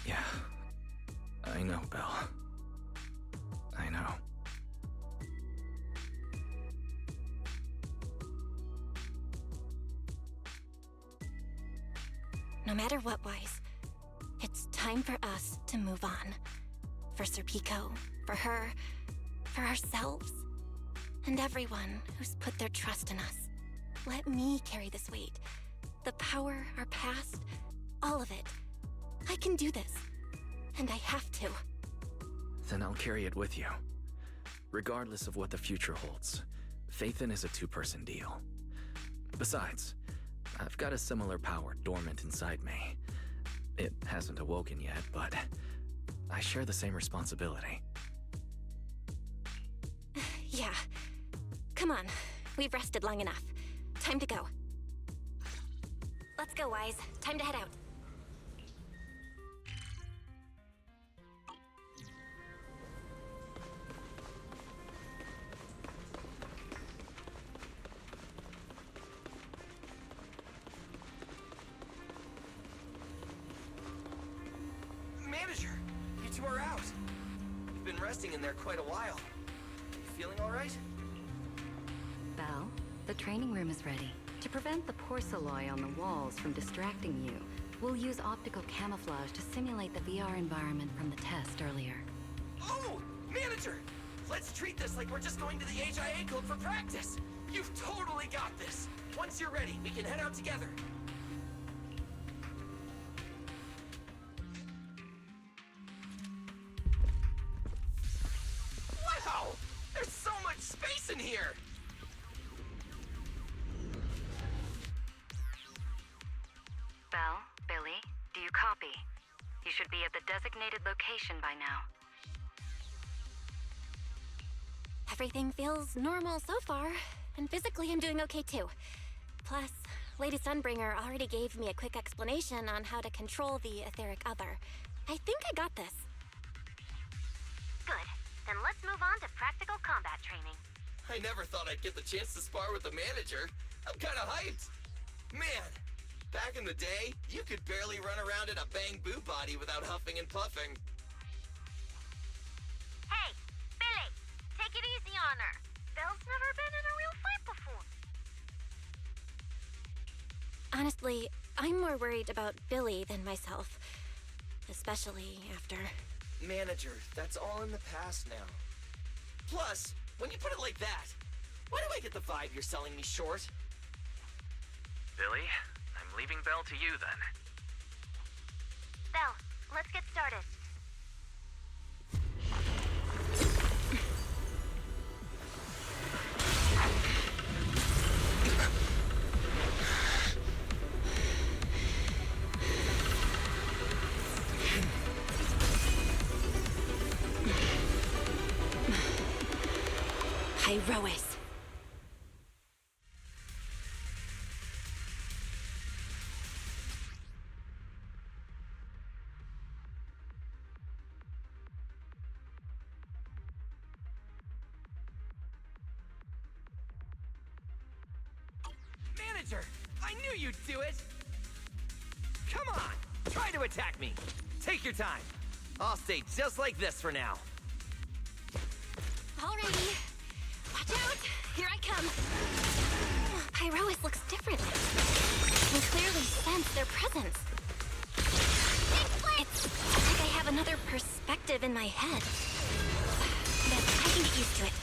A: Yeah, I know, Belle. I know.
B: No matter what, Wise, it's time for us to move on. For Serpico, for her, for ourselves, and everyone who's put their trust in us. Let me carry this weight. The power, our past, all of it. I can do this, and I have to.
A: Then I'll carry it with you. Regardless of what the future holds, Phaethon is a two-person deal. Besides, I've got a similar power dormant inside me. It hasn't awoken yet, but I share the same responsibility.
B: Yeah. Come on. We've rested long enough. Time to go. Let's go, Wise. Time to head out.
C: you are out. You've been resting in there quite a while. Feeling all right?
F: Belle, the training room is ready. To prevent the porcelain on the walls from distracting you, we'll use optical camouflage to simulate the VR environment from the test earlier.
C: Oh! Manager! Let's treat this like we're just going to the HIA club for practice! You've totally got this! Once you're ready, we can head out together. Wow! There's so much space in here!
F: Belle, Billy, do you copy? You should be at the designated location by now.
B: Everything feels normal so far, and physically I'm doing okay too. Plus, Lady Sunbringer already gave me a quick explanation on how to control the etheric other. I think I got this.
P: Good. Then let's move on to practical combat training.
C: I never thought I'd get the chance to spar with the manager. I'm kinda hyped. Man, back in the day, you could barely run around in a Bang Boo body without huffing and puffing.
P: Hey, Billy, take it easy on her. Belle's never been in a real fight before.
B: Honestly, I'm more worried about Billy than myself. Especially after...
C: Manager, that's all in the past now. Plus, when you put it like that, why do I get the vibe you're selling me short?
A: Billy, I'm leaving Belle to you then.
P: Belle, let's get started.
B: Irois.
C: Manager, I knew you'd do it! Come on, try to attack me. Take your time. I'll stay just like this for now.
B: Alrighty. Watch out! Here I come! Irois looks different. I can clearly sense their presence. It's like I have another perspective in my head. But I can get used to it.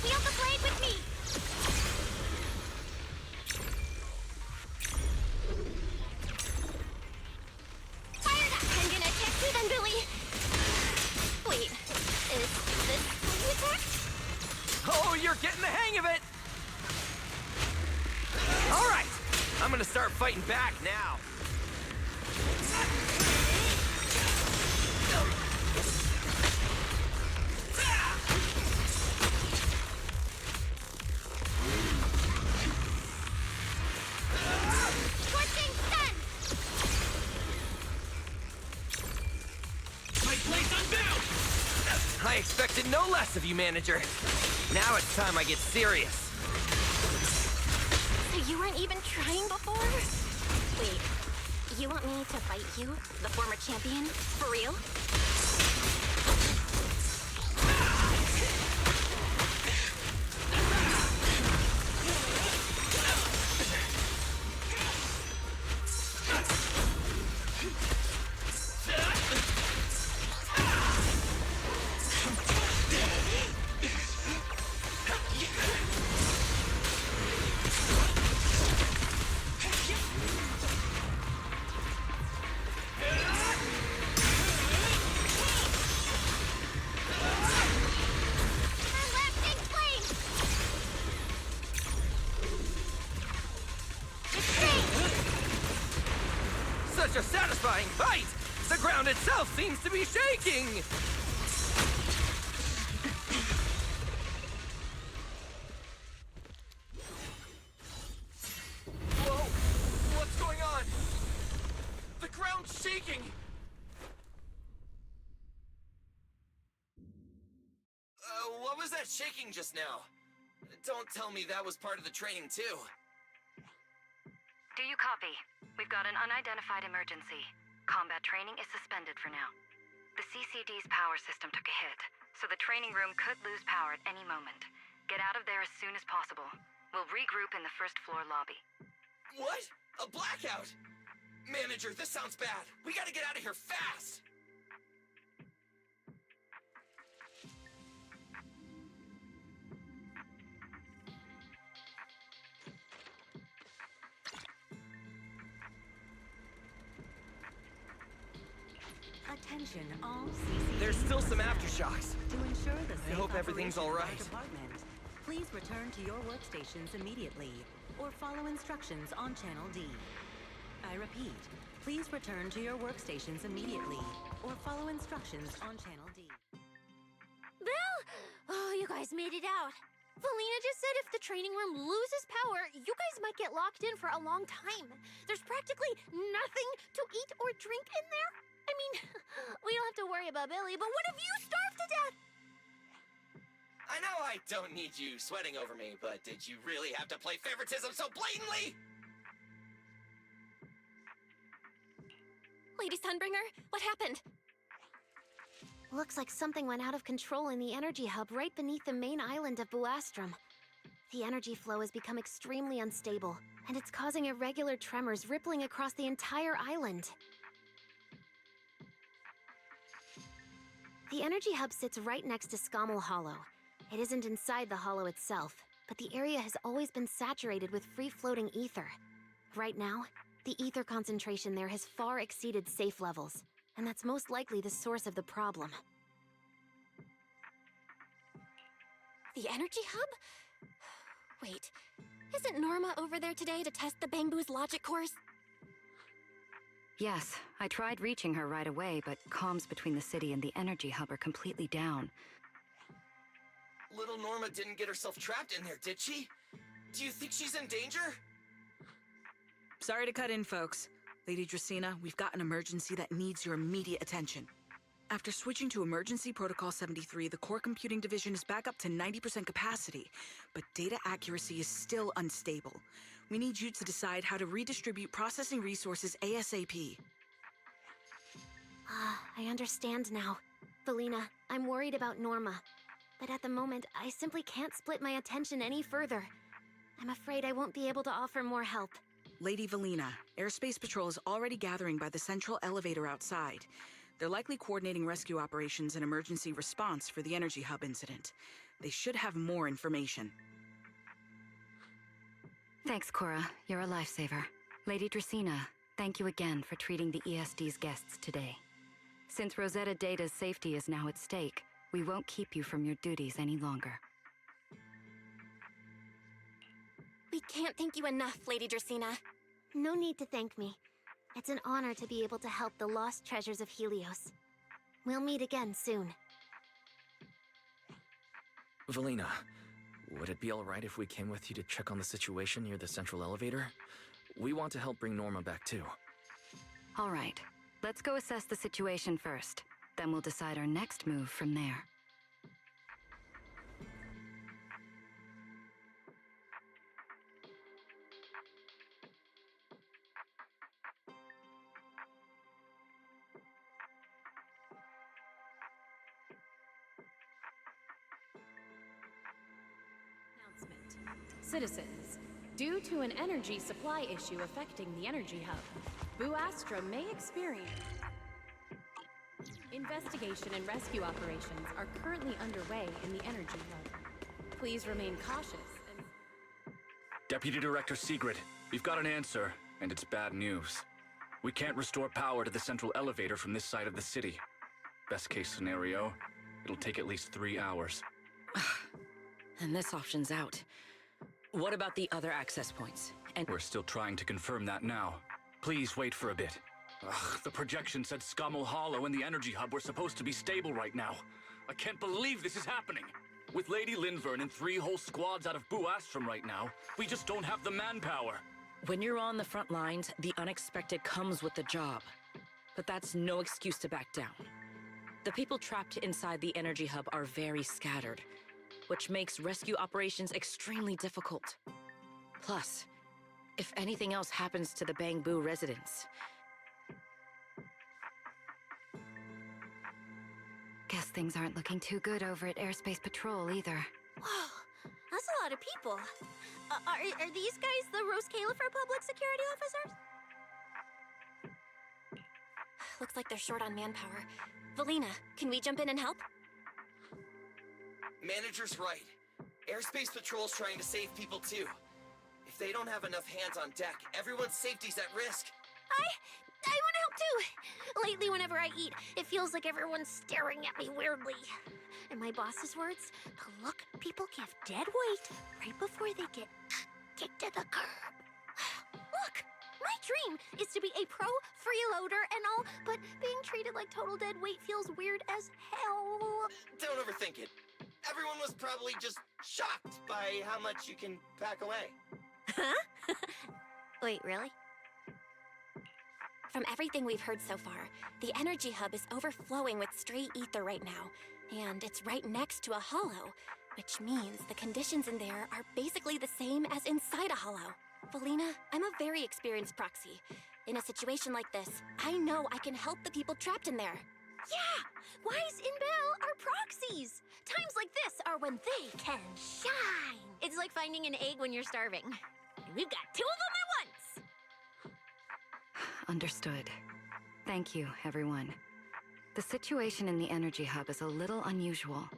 B: Wield the blade with me! Fired up! I'm gonna attack you then, Billy! Wait, is this how you attack?
C: Oh, you're getting the hang of it! All right, I'm gonna start fighting back now.
B: Scorching sun!
C: My place unbound! I expected no less of you, manager. Now it's time I get serious.
B: So you weren't even trying before? Wait, you want me to fight you, the former champion? For real?
C: Such a satisfying fight! The ground itself seems to be shaking! Whoa! What's going on? The ground's shaking! What was that shaking just now? Don't tell me that was part of the training, too.
F: Do you copy? We've got an unidentified emergency. Combat training is suspended for now. The CCD's power system took a hit, so the training room could lose power at any moment. Get out of there as soon as possible. We'll regroup in the first floor lobby.
C: What? A blackout? Manager, this sounds bad. We gotta get out of here fast!
R: Attention, all CCD.
C: There's still some aftershocks.
R: To ensure the safe
C: I hope everything's
R: operation of our
C: alright.
R: department, please return to your workstations immediately, or follow instructions on Channel D. I repeat, please return to your workstations immediately, or follow instructions on Channel D.
D: Bill! Oh, you guys made it out. Valina just said if the training room loses power, you guys might get locked in for a long time. There's practically nothing to eat or drink in there. I mean, we don't have to worry about Billy, but what if you starve to death?
C: I know I don't need you sweating over me, but did you really have to play favoritism so blatantly?
B: Lady Sunbringer, what happened?
E: Looks like something went out of control in the energy hub right beneath the main island of Buastrum. The energy flow has become extremely unstable, and it's causing irregular tremors rippling across the entire island. The energy hub sits right next to Scommel Hollow. It isn't inside the hollow itself, but the area has always been saturated with free-floating ether. Right now, the ether concentration there has far exceeded safe levels, and that's most likely the source of the problem.
B: The energy hub? Wait, isn't Norma over there today to test the Bangbu's logic cores?
F: Yes, I tried reaching her right away, but comms between the city and the energy hub are completely down.
C: Little Norma didn't get herself trapped in there, did she? Do you think she's in danger?
N: Sorry to cut in, folks. Lady Dracaena, we've got an emergency that needs your immediate attention. After switching to Emergency Protocol 73, the core computing division is back up to 90% capacity, but data accuracy is still unstable. We need you to decide how to redistribute processing resources ASAP.
E: I understand now. Valina, I'm worried about Norma. But at the moment, I simply can't split my attention any further. I'm afraid I won't be able to offer more help.
N: Lady Valina, Airspace Patrol is already gathering by the central elevator outside. They're likely coordinating rescue operations and emergency response for the energy hub incident. They should have more information.
F: Thanks, Cora. You're a lifesaver. Lady Dracaena, thank you again for treating the ESD's guests today. Since Rosetta Data's safety is now at stake, we won't keep you from your duties any longer.
B: We can't thank you enough, Lady Dracaena.
E: No need to thank me. It's an honor to be able to help the lost treasures of Helios. We'll meet again soon.
A: Valina, would it be alright if we came with you to check on the situation near the central elevator? We want to help bring Norma back too.
F: All right, let's go assess the situation first. Then we'll decide our next move from there.
S: Citizens, due to an energy supply issue affecting the energy hub, Buastrum may experience... Investigation and rescue operations are currently underway in the energy hub. Please remain cautious and...
T: Deputy Director Sigrid, we've got an answer, and it's bad news. We can't restore power to the central elevator from this side of the city. Best case scenario, it'll take at least 3 hours.
L: And this option's out. What about the other access points? And
T: we're still trying to confirm that now. Please wait for a bit. Ugh, the projection said Scommel Hollow and the energy hub were supposed to be stable right now. I can't believe this is happening. With Lady Linvern and 3 whole squads out of Buastrum right now, we just don't have the manpower.
L: When you're on the front lines, the unexpected comes with the job. But that's no excuse to back down. The people trapped inside the energy hub are very scattered, which makes rescue operations extremely difficult. Plus, if anything else happens to the Bangbu residents.
F: Guess things aren't looking too good over at Airspace Patrol either.
D: Whoa, that's a lot of people. Are these guys the Roscaelifer public security officers?
B: Looks like they're short on manpower. Valina, can we jump in and help?
C: Manager's right. Airspace Patrol's trying to save people too. If they don't have enough hands on deck, everyone's safety's at risk.
D: I want to help too. Lately, whenever I eat, it feels like everyone's staring at me weirdly. In my boss's words, the look people give dead weight right before they get kicked to the curb. Look, my dream is to be a pro freeloader and all, but being treated like total dead weight feels weird as hell.
C: Don't overthink it. Everyone was probably just shocked by how much you can pack away.
D: Huh? Wait, really?
B: From everything we've heard so far, the energy hub is overflowing with stray ether right now, and it's right next to a hollow, which means the conditions in there are basically the same as inside a hollow. Valina, I'm a very experienced proxy. In a situation like this, I know I can help the people trapped in there.
D: Yeah! Wise and Belle are proxies! Times like this are when they can shine! It's like finding an egg when you're starving. We've got two of them at once!
F: Understood. Thank you, everyone. The situation in the energy hub is a little unusual,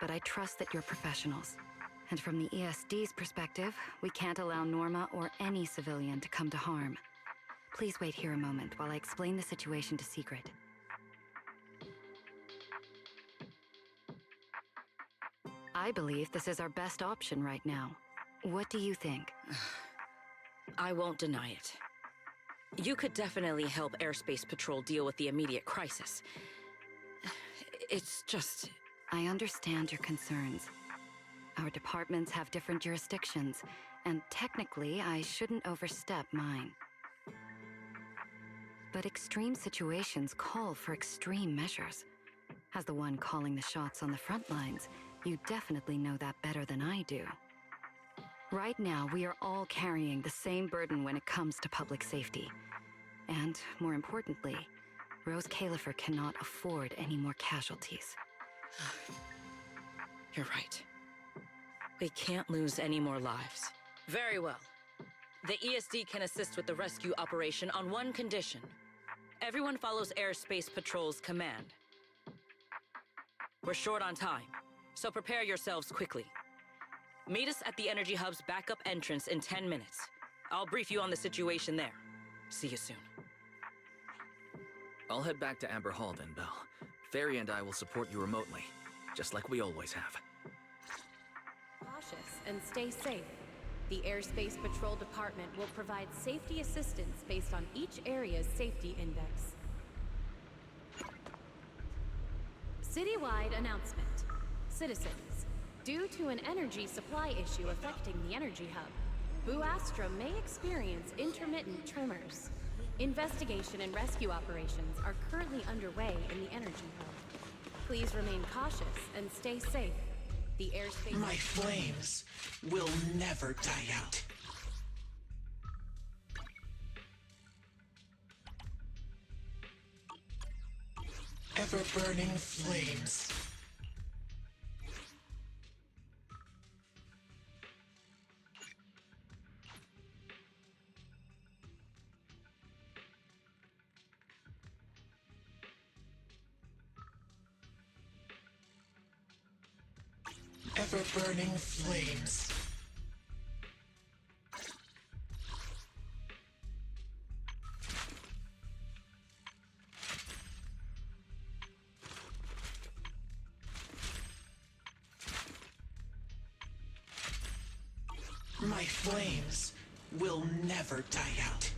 F: but I trust that you're professionals. And from the ESD's perspective, we can't allow Norma or any civilian to come to harm. Please wait here a moment while I explain the situation to Secret. I believe this is our best option right now. What do you think?
L: I won't deny it. You could definitely help Airspace Patrol deal with the immediate crisis. It's just...
F: I understand your concerns. Our departments have different jurisdictions, and technically, I shouldn't overstep mine. But extreme situations call for extreme measures. As the one calling the shots on the front lines, you definitely know that better than I do. Right now, we are all carrying the same burden when it comes to public safety. And, more importantly, Roscaelifer cannot afford any more casualties.
L: You're right. We can't lose any more lives. Very well. The ESD can assist with the rescue operation on one condition. Everyone follows Airspace Patrol's command. We're short on time, so prepare yourselves quickly. Meet us at the Energy Hub's backup entrance in 10 minutes. I'll brief you on the situation there. See you soon.
A: I'll head back to Amber Hall then, Belle. Fairy and I will support you remotely, just like we always have.
S: Cautious and stay safe. The Airspace Patrol Department will provide safety assistance based on each area's safety index. Citywide announcement. Citizens, due to an energy supply issue affecting the energy hub, Boo Astra may experience intermittent tremors. Investigation and rescue operations are currently underway in the energy hub. Please remain cautious and stay safe. The airspace...
H: My flames will never die out. Ever-burning flames. Ever-burning flames. My flames will never die out.